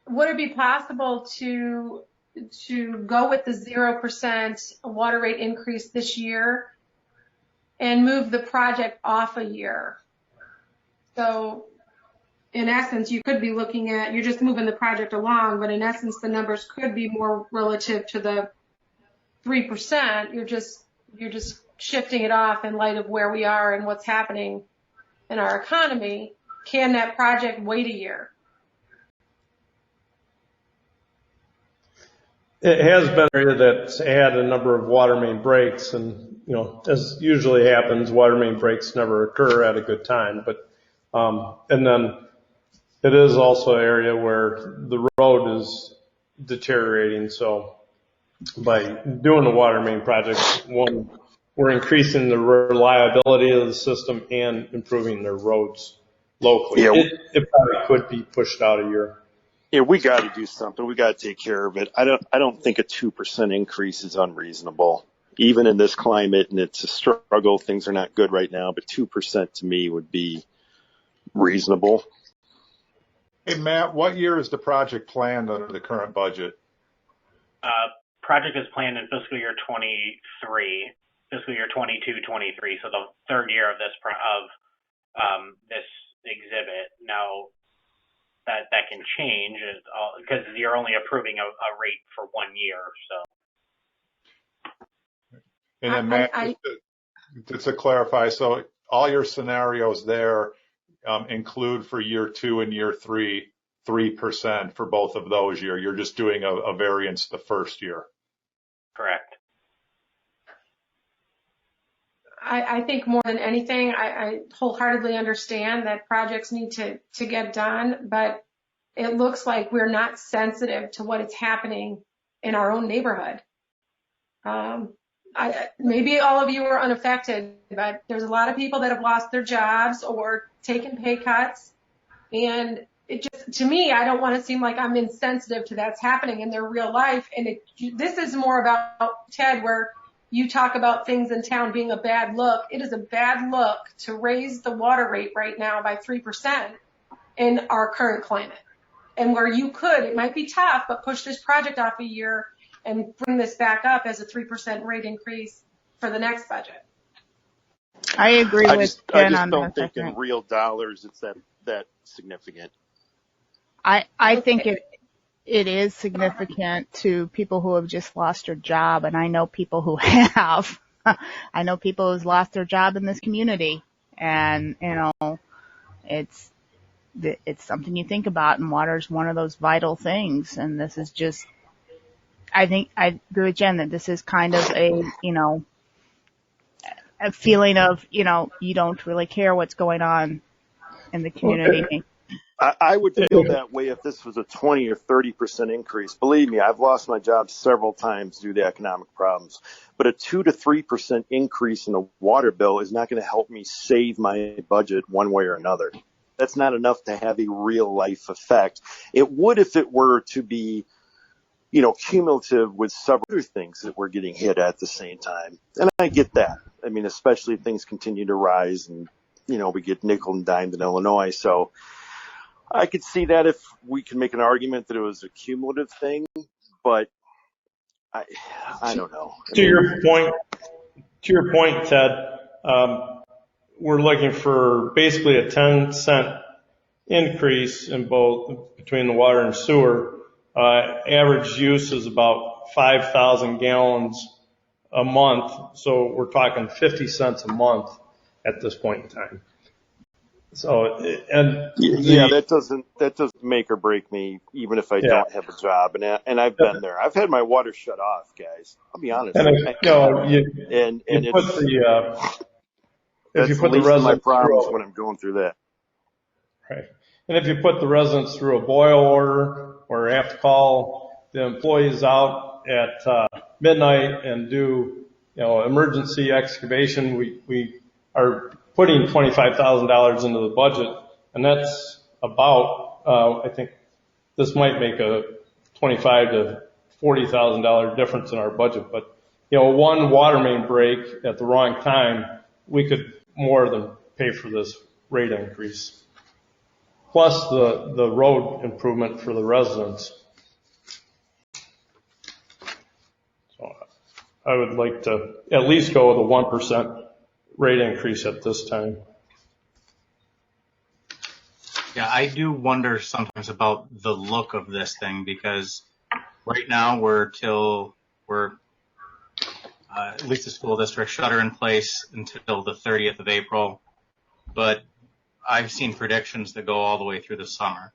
Would it be possible to go with the 0% water rate increase this year and move the project off a year? So in essence, you could be looking at, you're just moving the project along, but in essence, the numbers could be more relative to the 3%. You're just shifting it off in light of where we are and what's happening in our economy. Can that project wait a year? It has been an area that's had a number of water main breaks, and as usually happens, water main breaks never occur at a good time. But and then it is also an area where the road is deteriorating. So by doing the water main project, one, we're increasing the reliability of the system and improving the roads locally. Yeah. It probably could be pushed out a year. Yeah, we got to do something. We got to take care of it. I don't think a 2% increase is unreasonable, even in this climate. And it's a struggle. Things are not good right now, but 2% to me would be reasonable. Hey, Matt, what year is the project planned under the current budget? Project is planned in fiscal year 23, fiscal year 22, 23. So the third year of this this exhibit. Now, that can change because you're only approving a rate for 1 year. So. And then Matt, just to clarify, so all your scenarios there include for year 2 and year 3, 3% for both of those years. You're just doing a variance the first year. Correct. I think more than anything, I wholeheartedly understand that projects need to get done, but it looks like we're not sensitive to what is happening in our own neighborhood. Maybe all of you are unaffected, but there's a lot of people that have lost their jobs or taken pay cuts. And it just, to me, I don't want to seem like I'm insensitive to that's happening in their real life. And this is more about, Ted, where you talk about things in town being a bad look. It is a bad look to raise the water rate right now by 3% in our current climate. And where you could, it might be tough, but push this project off a year and bring this back up as a 3% rate increase for the next budget. I agree with Ken I just on don't this. think in real dollars it's that significant. I think it is significant to people who have just lost their job, and I know people who have. I know people who've lost their job in this community, and it's something you think about, and water is one of those vital things. And this is just, I think I agree with Jen that this is kind of a feeling of, you don't really care what's going on in the community. Okay. I would feel that way if this was a 20 or 30% increase. Believe me, I've lost my job several times due to economic problems. But a 2 to 3% increase in the water bill is not going to help me save my budget one way or another. That's not enough to have a real life effect. It would if it were to be, cumulative with several other things that we're getting hit at the same time. And I get that. I mean, especially if things continue to rise and, we get nickel and dimed in Illinois. So I could see that if we can make an argument that it was a cumulative thing, but I don't know. To your point, Ted, we're looking for basically a 10-cent increase in both between the water and sewer. Average use is about 5,000 gallons a month, so we're talking 50 cents a month at this point in time. So, and that doesn't make or break me, even if I don't have a job. And I've been there. I've had my water shut off, guys. I'll be honest. If you put the residents my problems when I'm going through that. Right. And if you put the residents through a boil order or have to call the employees out at midnight and do, emergency excavation, we are putting $25,000 into the budget, and that's about, I think this might make a $25,000 to $40,000 difference in our budget. But, one water main break at the wrong time, we could more than pay for this rate increase, plus the road improvement for the residents. So I would like to at least go with a 1% rate increase at this time. Yeah, I do wonder sometimes about the look of this thing, because right now we're at least the school district shutter in place until the 30th of April. But I've seen predictions that go all the way through the summer,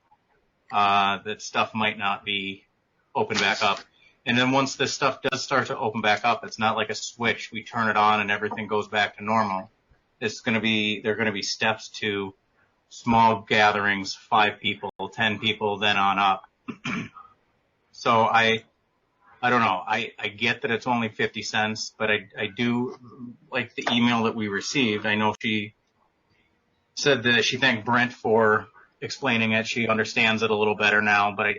that stuff might not be open back up. And then once this stuff does start to open back up, it's not like a switch. We turn it on and everything goes back to normal. There are going to be steps to small gatherings, 5 people, 10 people, then on up. So I don't know. I get that it's only 50 cents, but I do like the email that we received. I know she said that she thanked Brent for explaining it. She understands it a little better now, but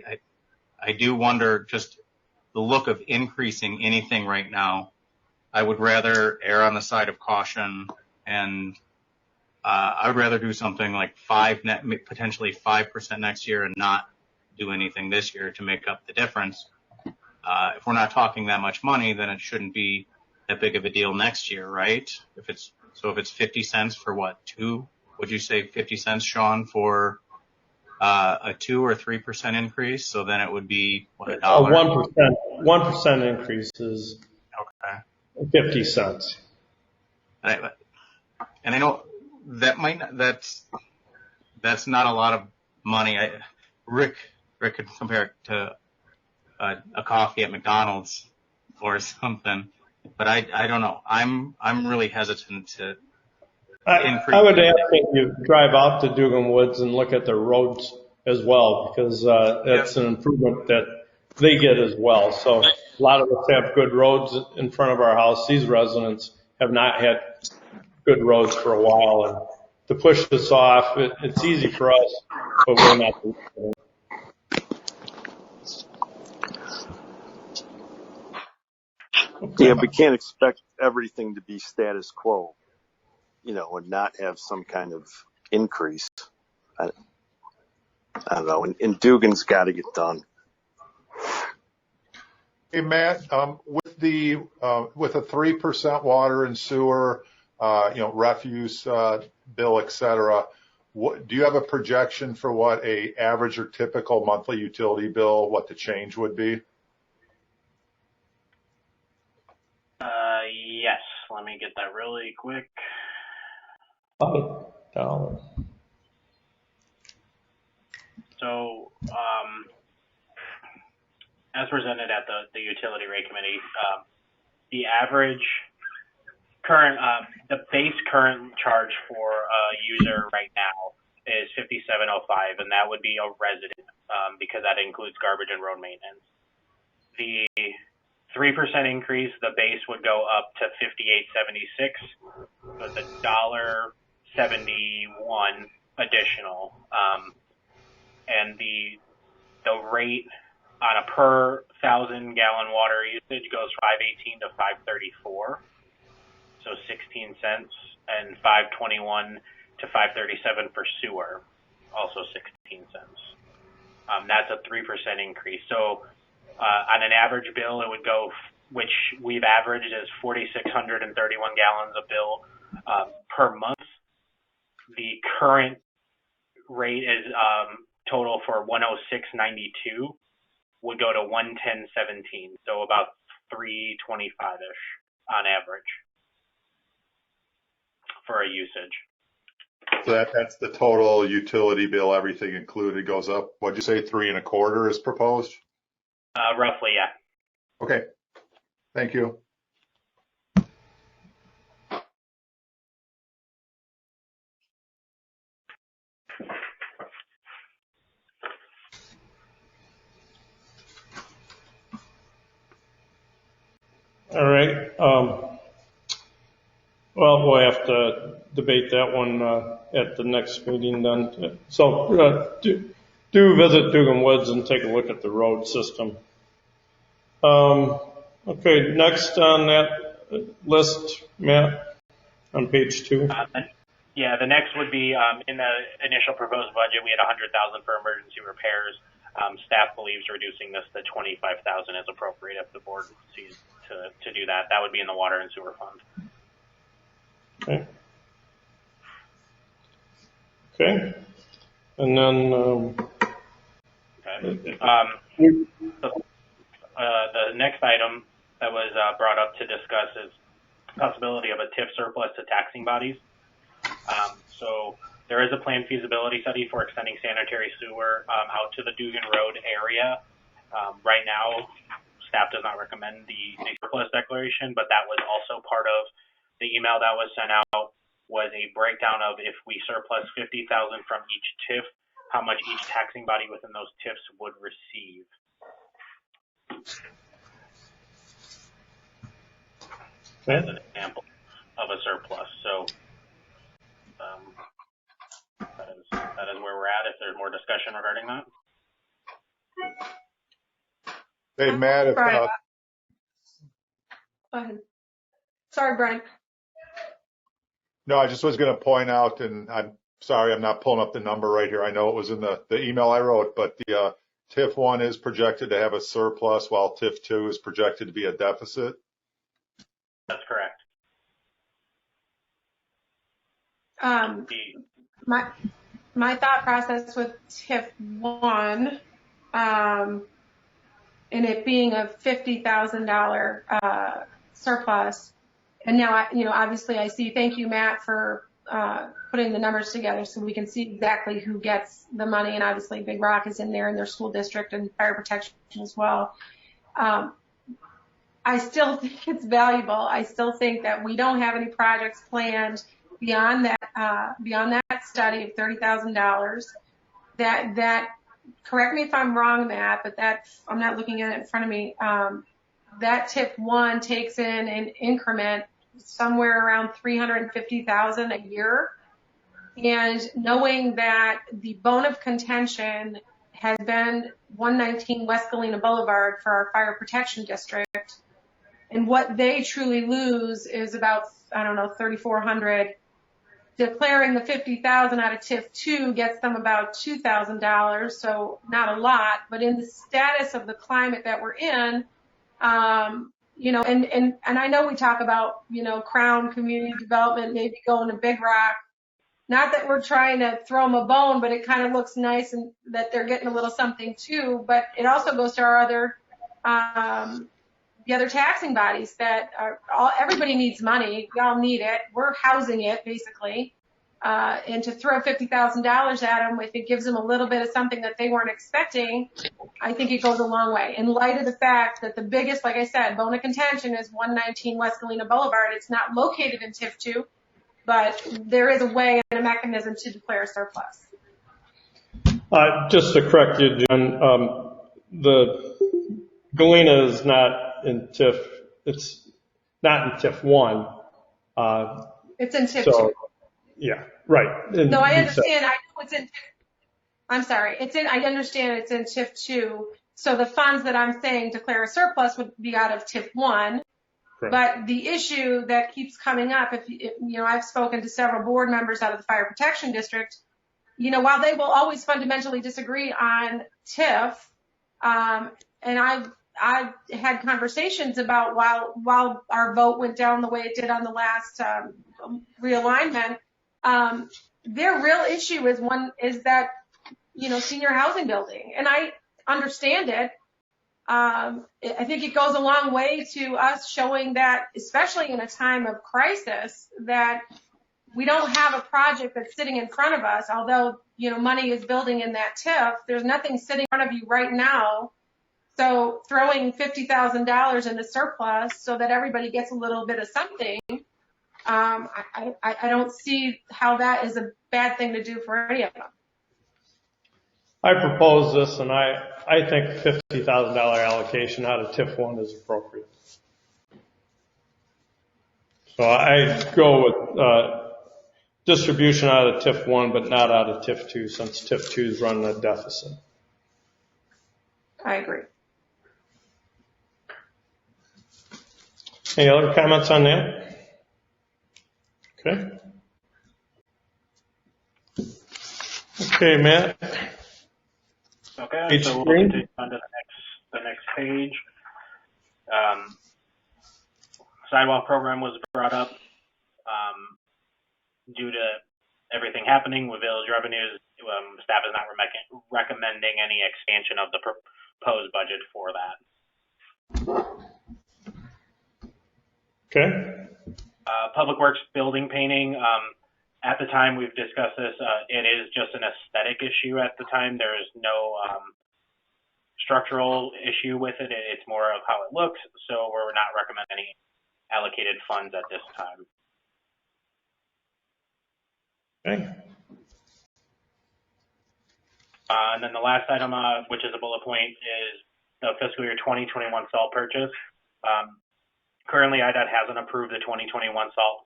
I do wonder just the look of increasing anything right now. I would rather err on the side of caution, and I would rather do something like potentially 5% next year and not do anything this year to make up the difference. If we're not talking that much money, then it shouldn't be that big of a deal next year, right? If it's 50 cents for what, 2? Would you say 50 cents, Sean, for a 2 or 3% increase? So then it would be what, $1? A 1% increase is okay. 50 cents. And I know that that's not a lot of money. Rick could compare it to a coffee at McDonald's or something, but I don't know. I'm really hesitant to increase. I would ask that you drive out to Dugan Woods and look at their roads as well, because that's an improvement that they get as well. So a lot of us have good roads in front of our house. These residents have not had good roads for a while, and to push this off, it's easy for us, but we're not doing it. Yeah, we can't expect everything to be status quo, and not have some kind of increase. I don't know. And Dugan's got to get done. Hey, Matt, with a 3% water and sewer, refuse bill, et cetera, do you have a projection for what a average or typical monthly utility bill, what the change would be? Yes. Let me get that really quick. $5. So, as presented at the utility rate committee, the average current, the base current charge for a user right now is $57.05, and that would be a resident, because that includes garbage and road maintenance. The 3% increase, the base would go up to $58.76, but the $1.71 additional, and the rate on a per 1,000-gallon water usage goes $5.18 to $5.34, so 16 cents, and $5.21 to $5.37 for sewer, also 16 cents. That's a 3% increase. So on an average bill, it would go, which we've averaged as 4,631 gallons a bill per month. The current rate is total for 106.92 would go to 110.17, so about 325-ish on average for a usage. So that's the total utility bill, everything included, goes up. What'd you say, 3.25 is proposed? Roughly, yeah. Okay. Thank you. All right. Well, we'll have to debate that one at the next meeting then. So do visit Dugan Woods and take a look at the road system. Okay, next on that list, Matt, on page 2. Yeah, the next would be in the initial proposed budget, we had 100,000 for emergency repairs. Staff believes reducing this to 25,000 is appropriate if the board sees to do that. That would be in the water and sewer fund. Okay. Okay. And then the next item that was brought up to discuss is possibility of a TIF surplus to taxing bodies. So there is a planned feasibility study for extending sanitary sewer out to the Dugan Road area. Right now, staff does not recommend the surplus declaration, but that was also part of the email that was sent out, was a breakdown of if we surplus 50,000 from each TIF, how much each taxing body within those TIFs would receive. As an example of a surplus. So that is where we're at. If there's more discussion regarding that. Hey, Matt, if, Brian. Go ahead. Sorry, Brian. no, I just was going to point out, and I'm sorry, I'm not pulling up the number right here. I know it was in the email I wrote, but the TIF 1 is projected to have a surplus while TIF 2 is projected to be a deficit. That's correct. My thought process with TIF 1, and it being a $50,000 surplus, and now obviously I see. Thank you, Matt, for putting the numbers together so we can see exactly who gets the money, and obviously Big Rock is in there in their school district and fire protection as well. I still think it's valuable. I still think that we don't have any projects planned beyond that study of $30,000. That correct me if I'm wrong, Matt, but I'm not looking at it in front of me. That TIF 1 takes in an increment somewhere around $350,000 a year, and knowing that the bone of contention has been 119 West Galena Boulevard for our fire protection district. And what they truly lose is about, I don't know, $3,400. Declaring the $50,000 out of TIF 2 gets them about $2,000, so not a lot. But in the status of the climate that we're in, and I know we talk about, Crown Community Development maybe going to Big Rock. Not that we're trying to throw them a bone, but it kind of looks nice and that they're getting a little something too. But it also goes to our other, the other taxing bodies that everybody needs money. We all need it. We're housing it basically. And to throw $50,000 at them, if it gives them a little bit of something that they weren't expecting, I think it goes a long way. In light of the fact that the biggest, like I said, bone of contention is 119 West Galena Boulevard. It's not located in TIF 2, but there is a way and a mechanism to declare a surplus. Just to correct you, Jen, the Galena is not in TIF. It's not in TIF 1. It's in TIF 2. Yeah, right. No, I understand. I know it's in. I'm sorry. I understand it's in TIF 2. So the funds that I'm saying declare a surplus would be out of TIF 1. Correct. But the issue that keeps coming up, I've spoken to several board members out of the fire protection district. While they will always fundamentally disagree on TIF, and I've had conversations about while our vote went down the way it did on the last realignment. Their real issue is that senior housing building, and I understand it. I think it goes a long way to us showing that, especially in a time of crisis, that we don't have a project that's sitting in front of us. Although money is building in that TIF, there's nothing sitting in front of you right now. So throwing $50,000 in the surplus so that everybody gets a little bit of something. I don't see how that is a bad thing to do for any of them. I propose this, and I think $50,000 allocation out of TIF 1 is appropriate. So I go with distribution out of TIF 1, but not out of TIF 2, since TIF 2 is running a deficit. I agree. Any other comments on that? Okay. Okay, Matt. Okay, Page so we'll three. continue on to the next page. Sidewalk program was brought up. Due to everything happening with village revenues, staff is not recommending any expansion of the proposed budget for that. Okay. Public Works building painting. At the time we've discussed this, it is just an aesthetic issue at the time. There is no structural issue with it. It's more of how it looks. So we're not recommending any allocated funds at this time. Okay. And then the last item, which is a bullet point, is the fiscal year 2021 salt purchase. Currently, IDOT hasn't approved the 2021 salt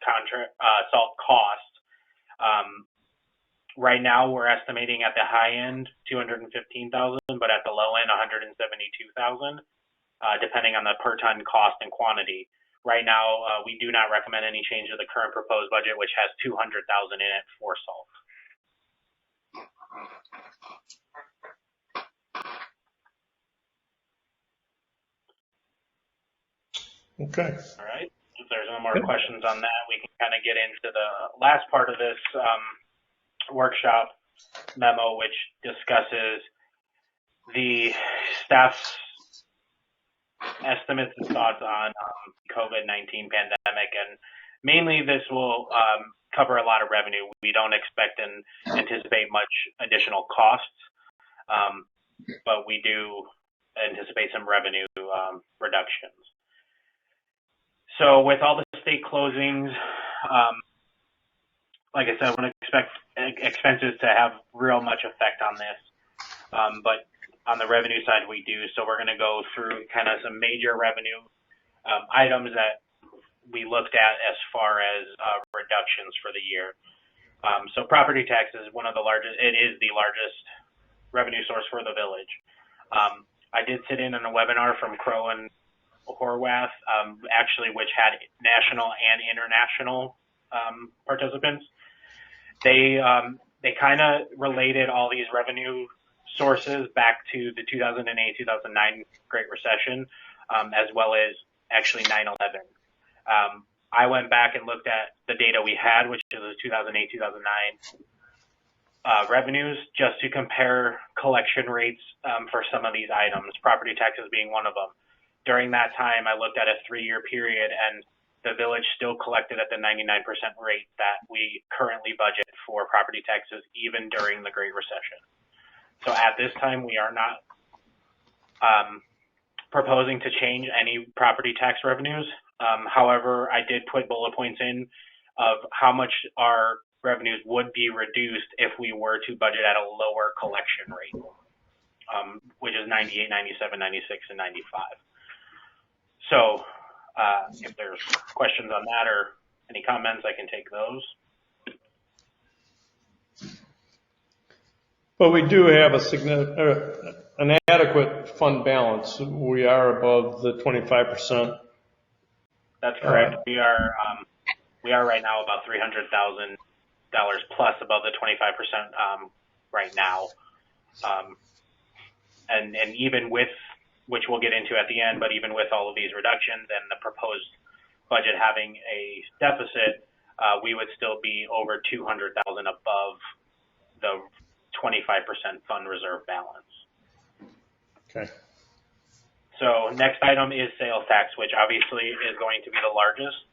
cost. Right now, we're estimating at the high end 215,000, but at the low end 172,000, depending on the per ton cost and quantity. Right now, we do not recommend any change to the current proposed budget, which has 200,000 in it for salt. Okay. All right. If there's no more questions on that, we can kind of get into the last part of this workshop memo, which discusses the staff's estimates and thoughts on COVID-19 pandemic. And mainly this will cover a lot of revenue. We don't expect and anticipate much additional costs, but we do anticipate some revenue reductions. So with all the state closings, like I said, I wouldn't expect expenses to have real much effect on this. But on the revenue side, we do. So we're going to go through kind of some major revenue items that we looked at as far as reductions for the year. So property tax is one of the largest. It is the largest revenue source for the village. I did sit in on a webinar from Crow and Horwath, actually, which had national and international participants. They kind of related all these revenue sources back to the 2008-2009 Great Recession, as well as actually 9/11. I went back and looked at the data we had, which is the 2008-2009 revenues, just to compare collection rates for some of these items, property taxes being one of them. During that time, I looked at a 3-year period, and the village still collected at the 99% rate that we currently budget for property taxes, even during the Great Recession. So at this time, we are not proposing to change any property tax revenues. However, I did put bullet points in of how much our revenues would be reduced if we were to budget at a lower collection rate, which is 98, 97, 96, and 95. So if there's questions on that or any comments, I can take those. But we do have an adequate fund balance. We are above the 25%. That's correct. We are right now about $300,000 plus above the 25% right now, and even with, which we'll get into at the end, but even with all of these reductions and the proposed budget having a deficit, we would still be over $200,000 above the 25% fund reserve balance. Okay. So next item is sales tax, which obviously is going to be the largest.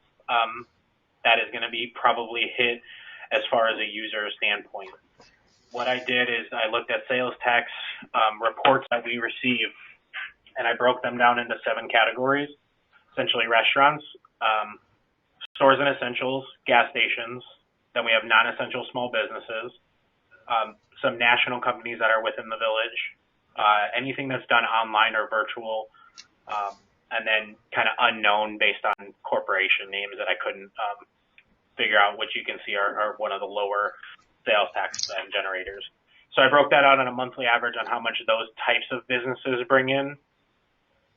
That is going to be probably hit as far as a user standpoint. What I did is I looked at sales tax reports that we receive, and I broke them down into 7 categories, essentially restaurants, stores and essentials, gas stations. Then we have non-essential small businesses, some national companies that are within the village, anything that's done online or virtual, and then kind of unknown based on corporation names that I couldn't figure out, which you can see are one of the lower sales tax generators. So I broke that out on a monthly average on how much those types of businesses bring in,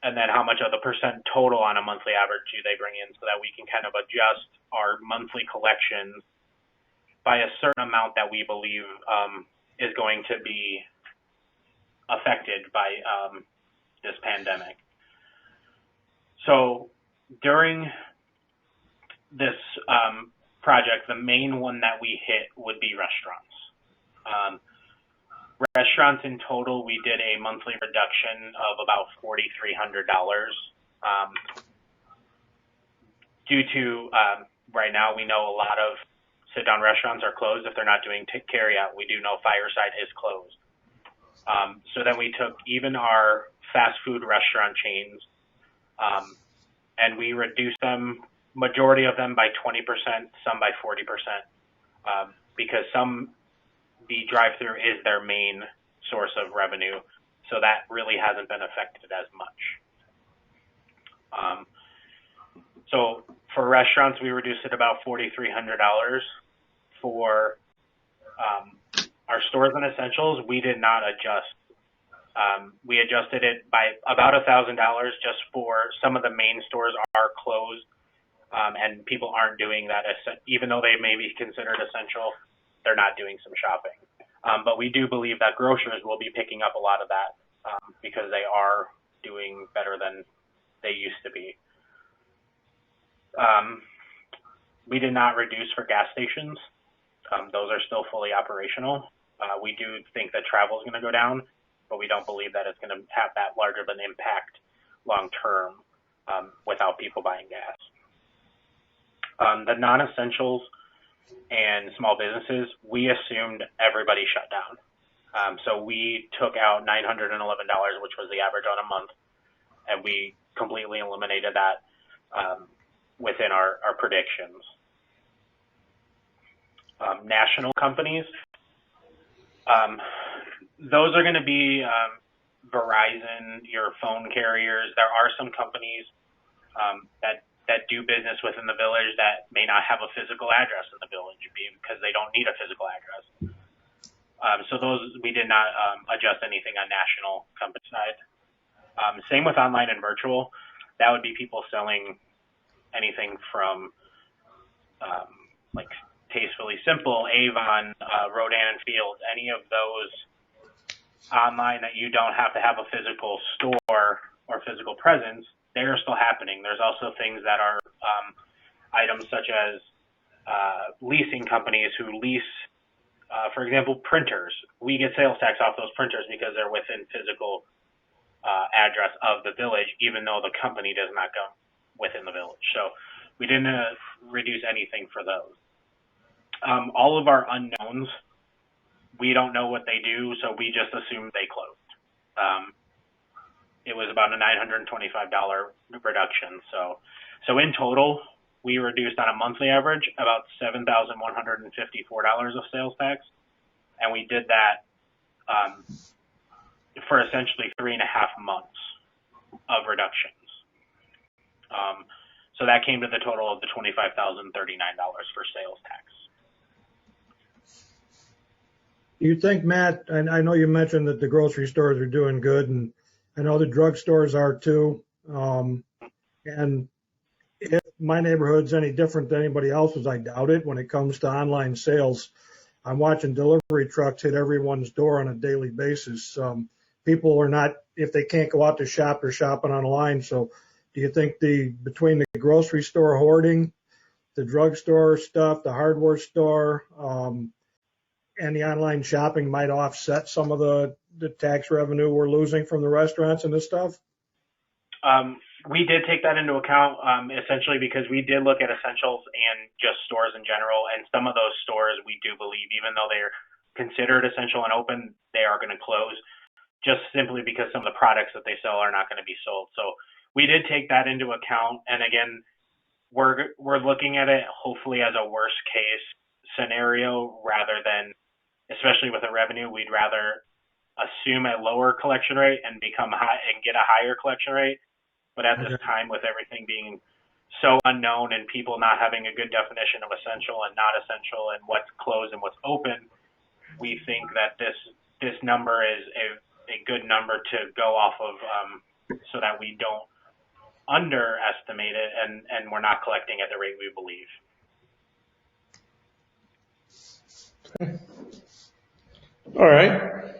and then how much of the percent total on a monthly average do they bring in, so that we can kind of adjust our monthly collections by a certain amount that we believe is going to be affected by this pandemic. So during this project, the main one that we hit would be restaurants. Restaurants in total, we did a monthly reduction of about $4,300 due to right now we know a lot of sit-down restaurants are closed if they're not doing carry-out. We do know Fireside is closed. So then we took even our fast food restaurant chains and we reduced them, majority of them by 20%, some by 40%, because the drive-through is their main source of revenue, so that really hasn't been affected as much. So for restaurants, we reduced it about $4,300. For our stores and essentials, we did not adjust. We adjusted it by about $1,000 just for some of the main stores are closed, and people aren't doing that. Even though they may be considered essential, they're not doing some shopping. But we do believe that grocers will be picking up a lot of that because they are doing better than they used to be. We did not reduce for gas stations. Those are still fully operational. We do think that travel is going to go down, but we don't believe that it's going to have that large of an impact long term without people buying gas. The non-essentials and small businesses, we assumed everybody shut down. So we took out $911, which was the average on a month, and we completely eliminated that within our predictions. National companies, those are going to be Verizon, your phone carriers. There are some companies that do business within the village that may not have a physical address in the village because they don't need a physical address. So those, we did not adjust anything on national company side. Same with online and virtual. That would be people selling anything from like Tastefully Simple, Avon, Rodan and Fields, any of those online that you don't have to have a physical store or physical presence, they're still happening. There's also things that are items such as leasing companies who lease, for example, printers. We get sales tax off those printers because they're within physical address of the village, even though the company does not go within the village. So we didn't reduce anything for those. All of our unknowns, we don't know what they do, so we just assumed they closed. It was about a $925 reduction. So in total, we reduced on a monthly average about $7,154 of sales tax, and we did that for essentially 3.5 months of reductions. So that came to the total of the $25,039 for sales tax. Do you think, Matt, and I know you mentioned that the grocery stores are doing good, and I know the drugstores are too, and if my neighborhood's any different than anybody else's, I doubt it. When it comes to online sales, I'm watching delivery trucks hit everyone's door on a daily basis. People are not, if they can't go out to shop, they're shopping online. So do you think between the grocery store hoarding, the drugstore stuff, the hardware store, and the online shopping might offset some of the tax revenue we're losing from the restaurants and this stuff? We did take that into account, essentially because we did look at essentials and just stores in general. And some of those stores, we do believe, even though they're considered essential and open, they are going to close just simply because some of the products that they sell are not going to be sold. So we did take that into account. And again, we're looking at it hopefully as a worst case scenario rather than, especially with the revenue, we'd rather assume a lower collection rate and become high and get a higher collection rate. But at this time, with everything being so unknown and people not having a good definition of essential and not essential and what's closed and what's open, we think that this number is a good number to go off of so that we don't underestimate it and we're not collecting at the rate we believe. All right.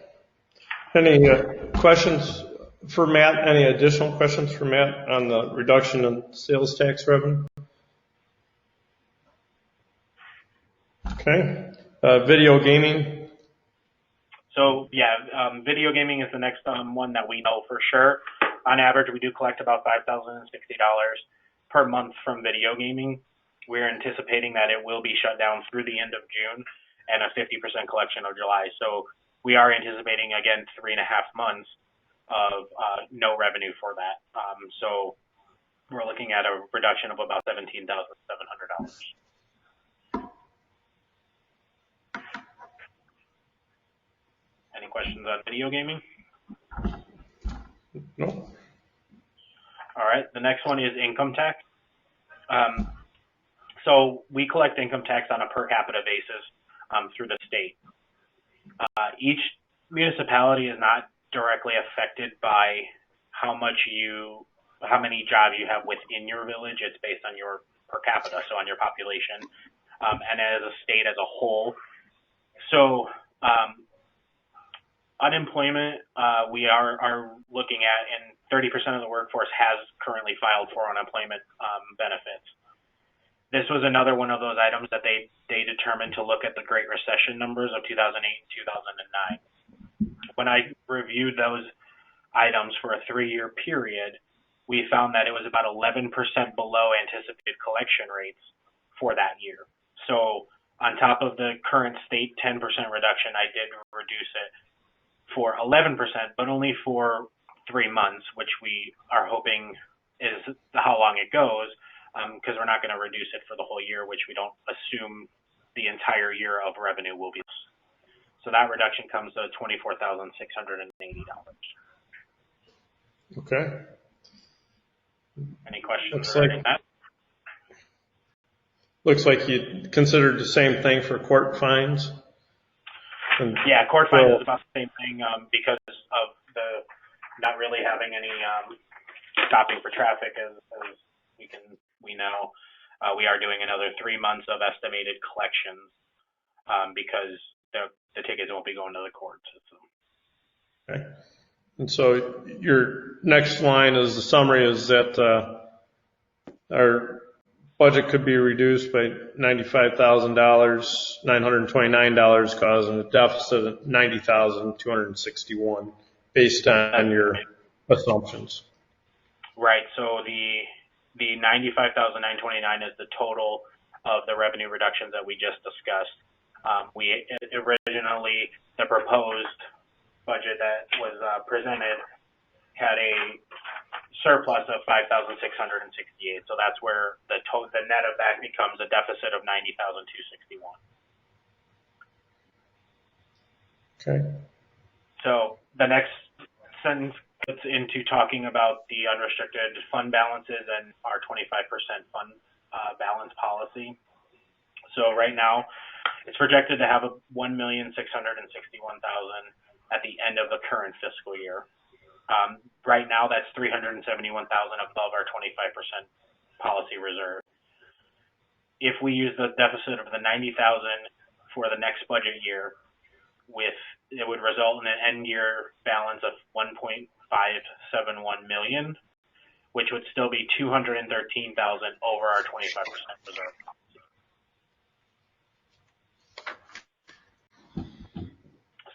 Any questions for Matt? Any additional questions for Matt on the reduction in sales tax revenue? Okay. Video gaming. So yeah, video gaming is the next one that we know for sure. On average, we do collect about $5,060 per month from video gaming. We're anticipating that it will be shut down through the end of June and a 50% collection of July. So we are anticipating, again, 3.5 months of no revenue for that. So we're looking at a reduction of about $17,700. Any questions on video gaming? No. All right. The next one is income tax. So we collect income tax on a per capita basis through the state. Each municipality is not directly affected by how many jobs you have within your village. It's based on your per capita, so on your population, and as a state as a whole. So unemployment, we are looking at, and 30% of the workforce has currently filed for unemployment benefits. This was another one of those items that they determined to look at the Great Recession numbers of 2008 and 2009. When I reviewed those items for a 3-year period, we found that it was about 11% below anticipated collection rates for that year. So on top of the current state 10% reduction, I did reduce it for 11%, but only for 3 months, which we are hoping is how long it goes, because we're not going to reduce it for the whole year, which we don't assume the entire year of revenue will be. So that reduction comes to $24,680. Okay. Any questions regarding that? Looks like you considered the same thing for court fines. Yeah, court fines is about the same thing because of the not really having any stopping for traffic as we know. We are doing another 3 months of estimated collections because the tickets won't be going to the courts. So. Okay. And so your next line is the summary is that our budget could be reduced by $95,000, $929, causing a deficit of $90,261 based on your assumptions. Right. So the $95,929 is the total of the revenue reductions that we just discussed. We originally, the proposed budget that was presented had a surplus of $5,668. So that's where the net of that becomes a deficit of $90,261. Okay. So the next sentence gets into talking about the unrestricted fund balances and our 25% fund balance policy. So right now, it's projected to have a $1,661,000 at the end of the current fiscal year. Right now, that's $371,000 above our 25% policy reserve. If we use the deficit of the $90,000 for the next budget year, it would result in an end year balance of $1.571 million, which would still be $213,000 over our 25% reserve policy.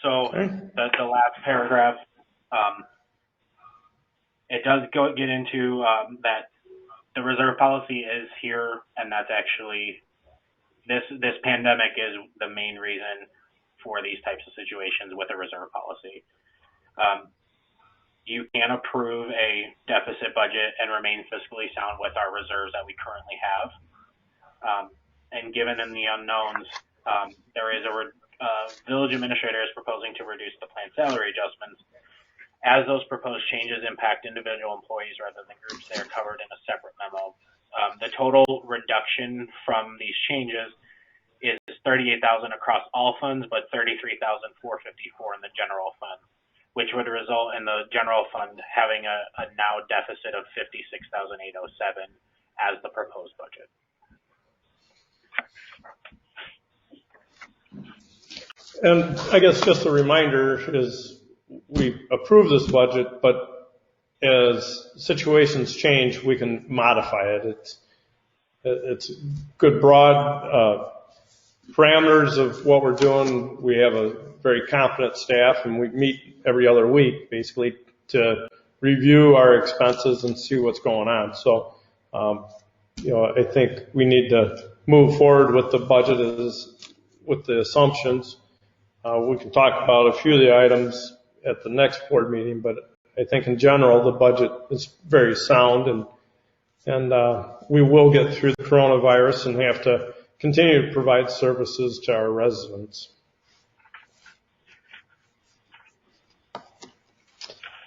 So the last paragraph, it does get into that the reserve policy is here, and that's actually this pandemic is the main reason for these types of situations with a reserve policy. You can approve a deficit budget and remain fiscally sound with our reserves that we currently have. And given in the unknowns, there is village administrator is proposing to reduce the planned salary adjustments. As those proposed changes impact individual employees rather than groups, they are covered in a separate memo. The total reduction from these changes is $38,000 across all funds, but $33,454 in the general fund, which would result in the general fund having a now deficit of $56,807 as the proposed budget. And I guess just a reminder is we approve this budget, but as situations change, we can modify it. It's good broad parameters of what we're doing. We have a very competent staff, and we meet every other week, basically, to review our expenses and see what's going on. So, I think we need to move forward with the budget with the assumptions. We can talk about a few of the items at the next board meeting, but I think in general the budget is very sound, and we will get through the coronavirus and have to continue to provide services to our residents.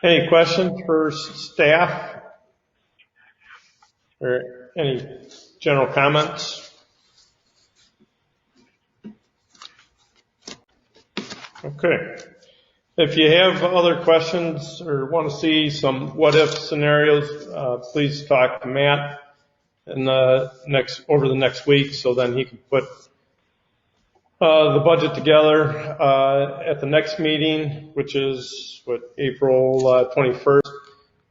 Any questions for staff or any general comments? Okay. If you have other questions or want to see some what-if scenarios, please talk to Matt over the next week, so then he can put the budget together at the next meeting, which is April 21st.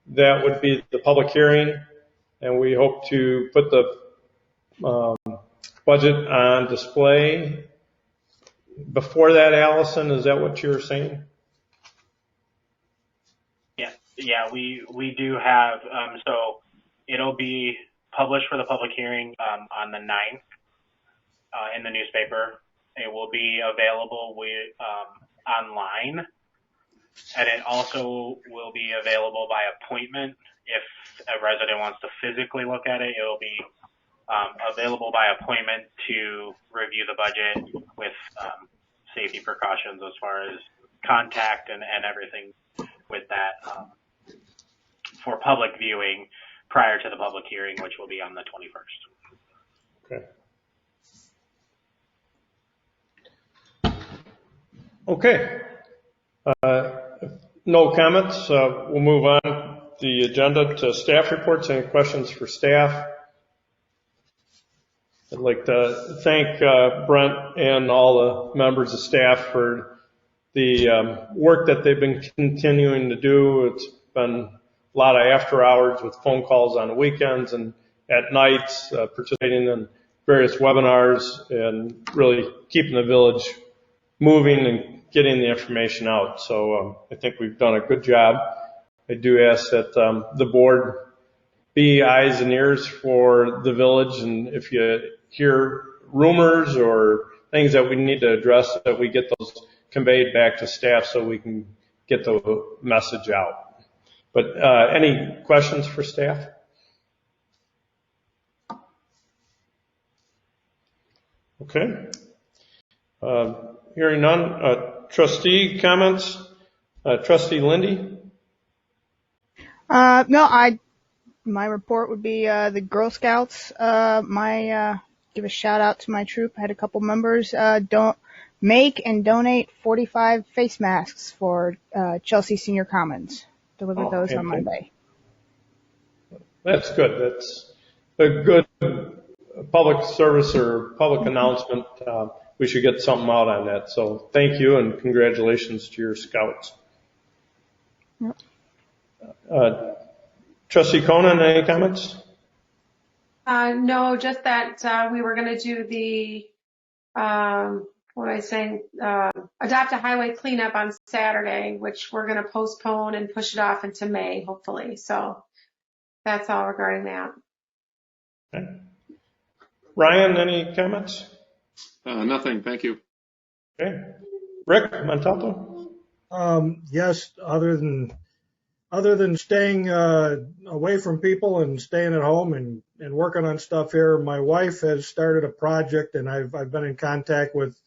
That would be the public hearing, and we hope to put the budget on display before that. Allison, is that what you were saying? Yeah, we do have, so it'll be published for the public hearing on the 9th in the newspaper. It will be available online, and it also will be available by appointment. If a resident wants to physically look at it, it will be available by appointment to review the budget with safety precautions as far as contact and everything with that for public viewing prior to the public hearing, which will be on the 21st. Okay. No comments. We'll move on the agenda to staff reports. Any questions for staff? I'd like to thank Brent and all the members of staff for the work that they've been continuing to do. It's been a lot of after hours with phone calls on the weekends and at nights, participating in various webinars and really keeping the village moving and getting the information out. So I think we've done a good job. I do ask that the board be eyes and ears for the village, and if you hear rumors or things that we need to address, that we get those conveyed back to staff so we can get the message out. But any questions for staff? Okay. Hearing none. Trustee comments? Trustee Lindy? No, my report would be the Girl Scouts. Give a shout out to my troop. I had a couple members don't make and donate 45 face masks for Chelsea Senior Commons. Delivered those on Monday. That's good. That's a good public service or public announcement. We should get something out on that. So thank you and congratulations to your scouts. Yep. Trustee Conan, any comments? No, just that we were going to do the, adopt a highway cleanup on Saturday, which we're going to postpone and push it off into May, hopefully. So that's all regarding that. Okay. Ryan, any comments? Nothing, thank you. Okay. Rick Montalto? Yes, other than staying away from people and staying at home and working on stuff here, my wife has started a project, and I've been in contact with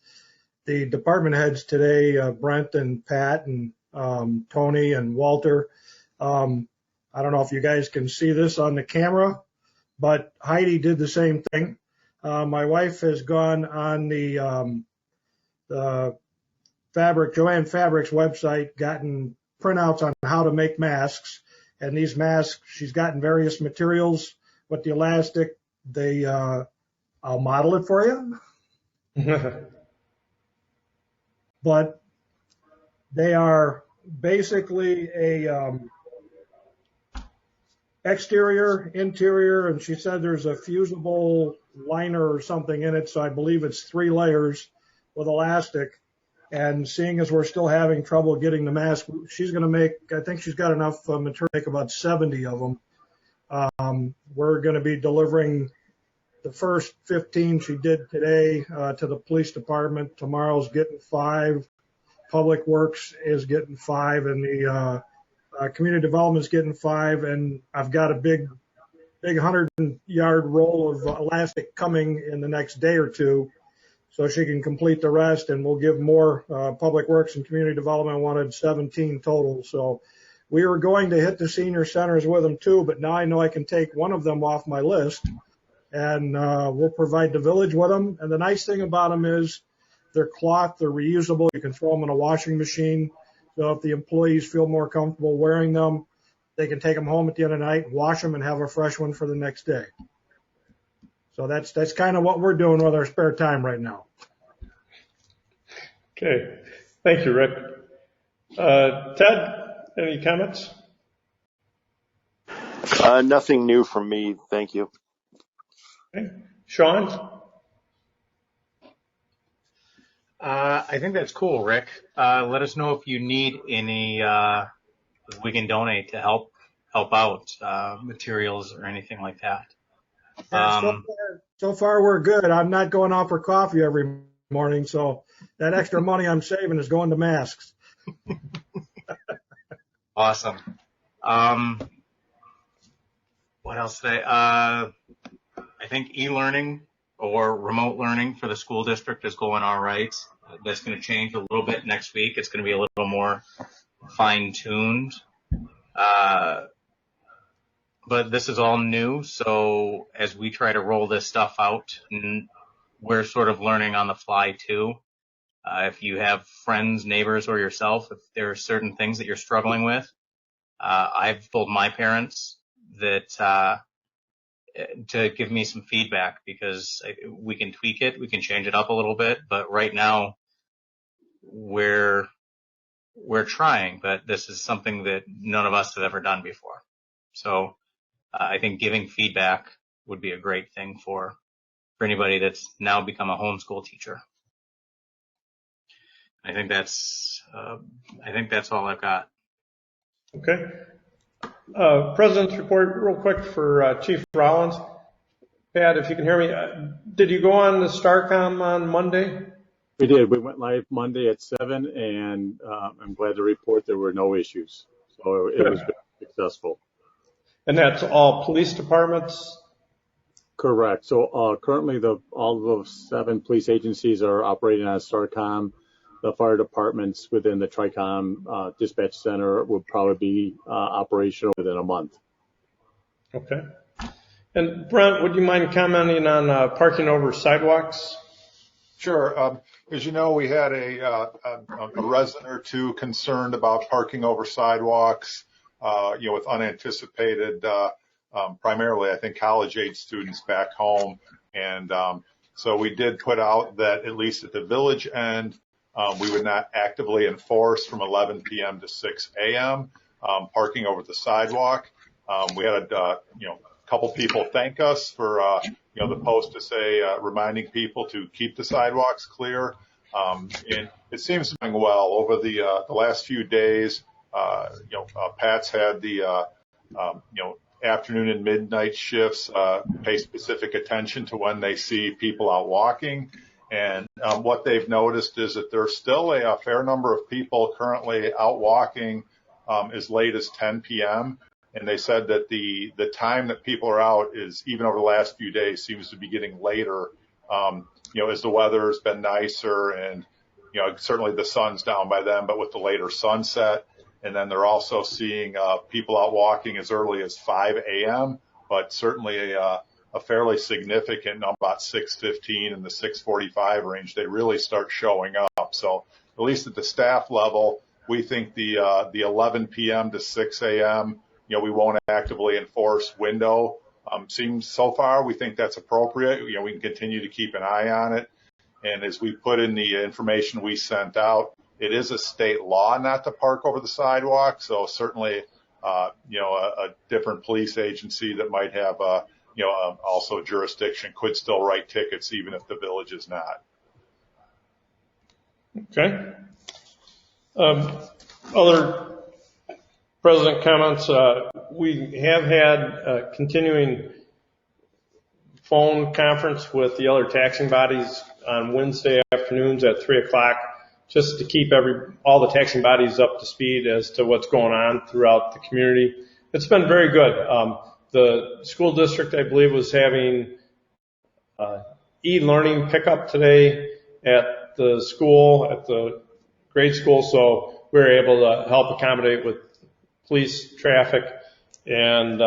the department heads today, Brent and Pat and Tony and Walter. I don't know if you guys can see this on the camera, but Heidi did the same thing. My wife has gone on the Joanne Fabric's website, gotten printouts on how to make masks, and these masks, she's gotten various materials with the elastic. I'll model it for you. but they are basically a exterior, interior, and she said there's a fusible liner or something in it, so I believe it's 3 layers with elastic. And seeing as we're still having trouble getting the mask, she's going to make, I think she's got enough material to make about 70 of them. We're going to be delivering the first 15 she did today to the police department. Tomorrow's getting 5. Public Works is getting 5, and the community development is getting 5. And I've got a big 100-yard roll of elastic coming in the next day or two, so she can complete the rest, and we'll give more. Public Works and Community Development wanted 17 total. So we were going to hit the senior centers with them too, but now I know I can take one of them off my list, and we'll provide the village with them. And the nice thing about them is they're cloth, they're reusable. You can throw them in a washing machine. So if the employees feel more comfortable wearing them, they can take them home at the end of the night, wash them, and have a fresh one for the next day. So that's kind of what we're doing with our spare time right now. Okay. Thank you, Rick. Ted, any comments? Nothing new from me. Thank you. Okay. Sean? I think that's cool, Rick. Let us know if you need any, we can donate to help out, materials or anything like that. So far we're good. I'm not going out for coffee every morning, so that extra money I'm saving is going to masks. Awesome. What else today? I think e-learning or remote learning for the school district is going all right. That's going to change a little bit next week. It's going to be a little more fine-tuned. But this is all new, so as we try to roll this stuff out, we're sort of learning on the fly too. If you have friends, neighbors, or yourself, if there are certain things that you're struggling with, I've told my parents that to give me some feedback, because we can tweak it, we can change it up a little bit, but right now we're trying, but this is something that none of us have ever done before. So I think giving feedback would be a great thing for anybody that's now become a homeschool teacher. I think that's all I've got. Okay. President's report real quick for Chief Rollins. Pat, if you can hear me, did you go on the StarCom on Monday? We did. We went live Monday at 7, and I'm glad to report there were no issues. So it was very successful. And that's all police departments? Correct. So currently all the 7 police agencies are operating on StarCom. The fire departments within the TRICOM dispatch center will probably be operational within a month. Okay. And Brent, would you mind commenting on parking over sidewalks? Sure. As you know, we had a resident or two concerned about parking over sidewalks, with unanticipated, primarily, I think, college-age students back home. And so we did put out that, at least at the village end, we would not actively enforce from 11 p.m. to 6 a.m. Parking over the sidewalk. We had a couple people thank us for the post to say reminding people to keep the sidewalks clear. And it seems to be going well over the last few days. Pat's had the afternoon and midnight shifts pay specific attention to when they see people out walking. And what they've noticed is that there's still a fair number of people currently out walking as late as 10 p.m. And they said that the time that people are out is, even over the last few days, seems to be getting later, as the weather has been nicer and, certainly the sun's down by then, but with the later sunset. And then they're also seeing people out walking as early as 5 a.m., but certainly a fairly significant number, about 6:15 and the 6:45 range, they really start showing up. So at least at the staff level, we think the 11 p.m. to 6 a.m., we won't actively enforce window. Seems so far, we think that's appropriate. We can continue to keep an eye on it. And as we put in the information we sent out, it is a state law not to park over the sidewalk. So certainly, a different police agency that might have, also jurisdiction could still write tickets even if the village is not. Okay. Other president comments. We have had a continuing phone conference with the other taxing bodies on Wednesday afternoons at 3:00, just to keep all the taxing bodies up to speed as to what's going on throughout the community. It's been very good. The school district, I believe, was having e-learning pickup today at the school, at the grade school, so we were able to help accommodate with police traffic and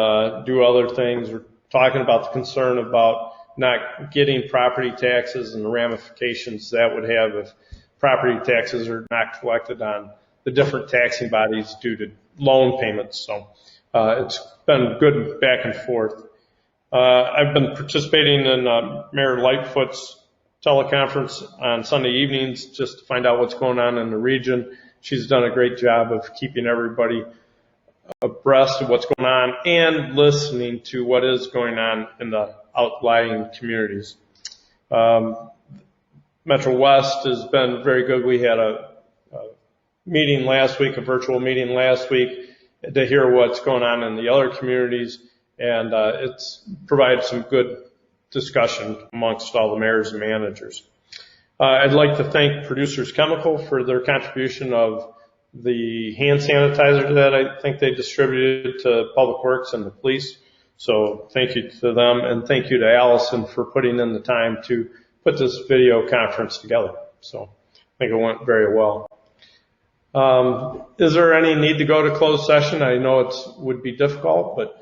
do other things. We're talking about the concern about not getting property taxes and the ramifications that would have if property taxes are not collected on the different taxing bodies due to loan payments. So it's been good back and forth. I've been participating in Mayor Lightfoot's teleconference on Sunday evenings just to find out what's going on in the region. She's done a great job of keeping everybody abreast of what's going on and listening to what is going on in the outlying communities. Metro West has been very good. We had a meeting last week, a virtual meeting last week, to hear what's going on in the other communities, and it's provided some good discussion amongst all the mayors and managers. I'd like to thank Producers Chemical for their contribution of the hand sanitizer that I think they distributed to Public Works and the police. So thank you to them, and thank you to Allison for putting in the time to put this video conference together. So I think it went very well. Is there any need to go to closed session? I know it would be difficult, but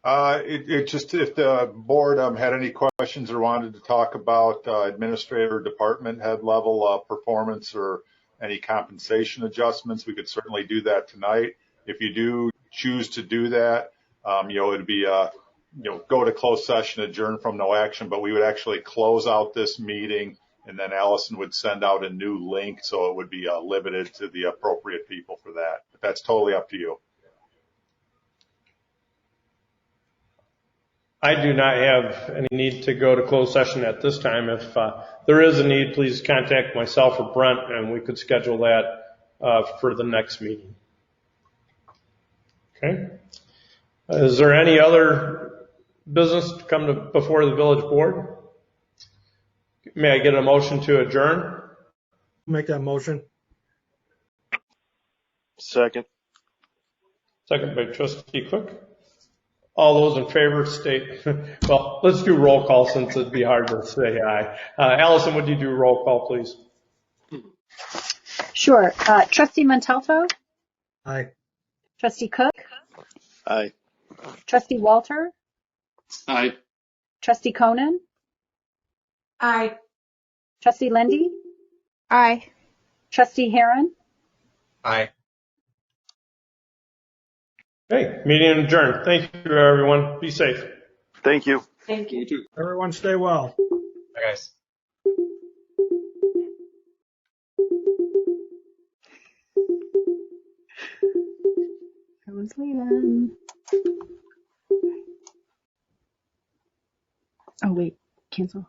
It just, if the board had any questions or wanted to talk about administrator department head level performance or any compensation adjustments, we could certainly do that tonight. If you do choose to do that, it'd be go to closed session, adjourn from no action, but we would actually close out this meeting, and then Allison would send out a new link, so it would be limited to the appropriate people for that. But that's totally up to you. I do not have any need to go to closed session at this time. If there is a need, please contact myself or Brent, and we could schedule that for the next meeting. Okay. Is there any other business to come before the village board? May I get a motion to adjourn? Make that motion. Second. Second by Trustee Cook. All those in favor state, well, let's do roll call since it'd be hard to say aye. Allison, would you do roll call, please? Sure. Trustee Montalto? Aye. Trustee Cook? Aye. Trustee Walter? Aye. Trustee Conan? Aye. Trustee Lindy? Aye. Trustee Heron? Aye. Okay, meeting adjourned. Thank you, everyone. Be safe. Thank you. Thank you. Everyone stay well. Bye, guys. Everyone's leaving. Oh, wait. Cancel.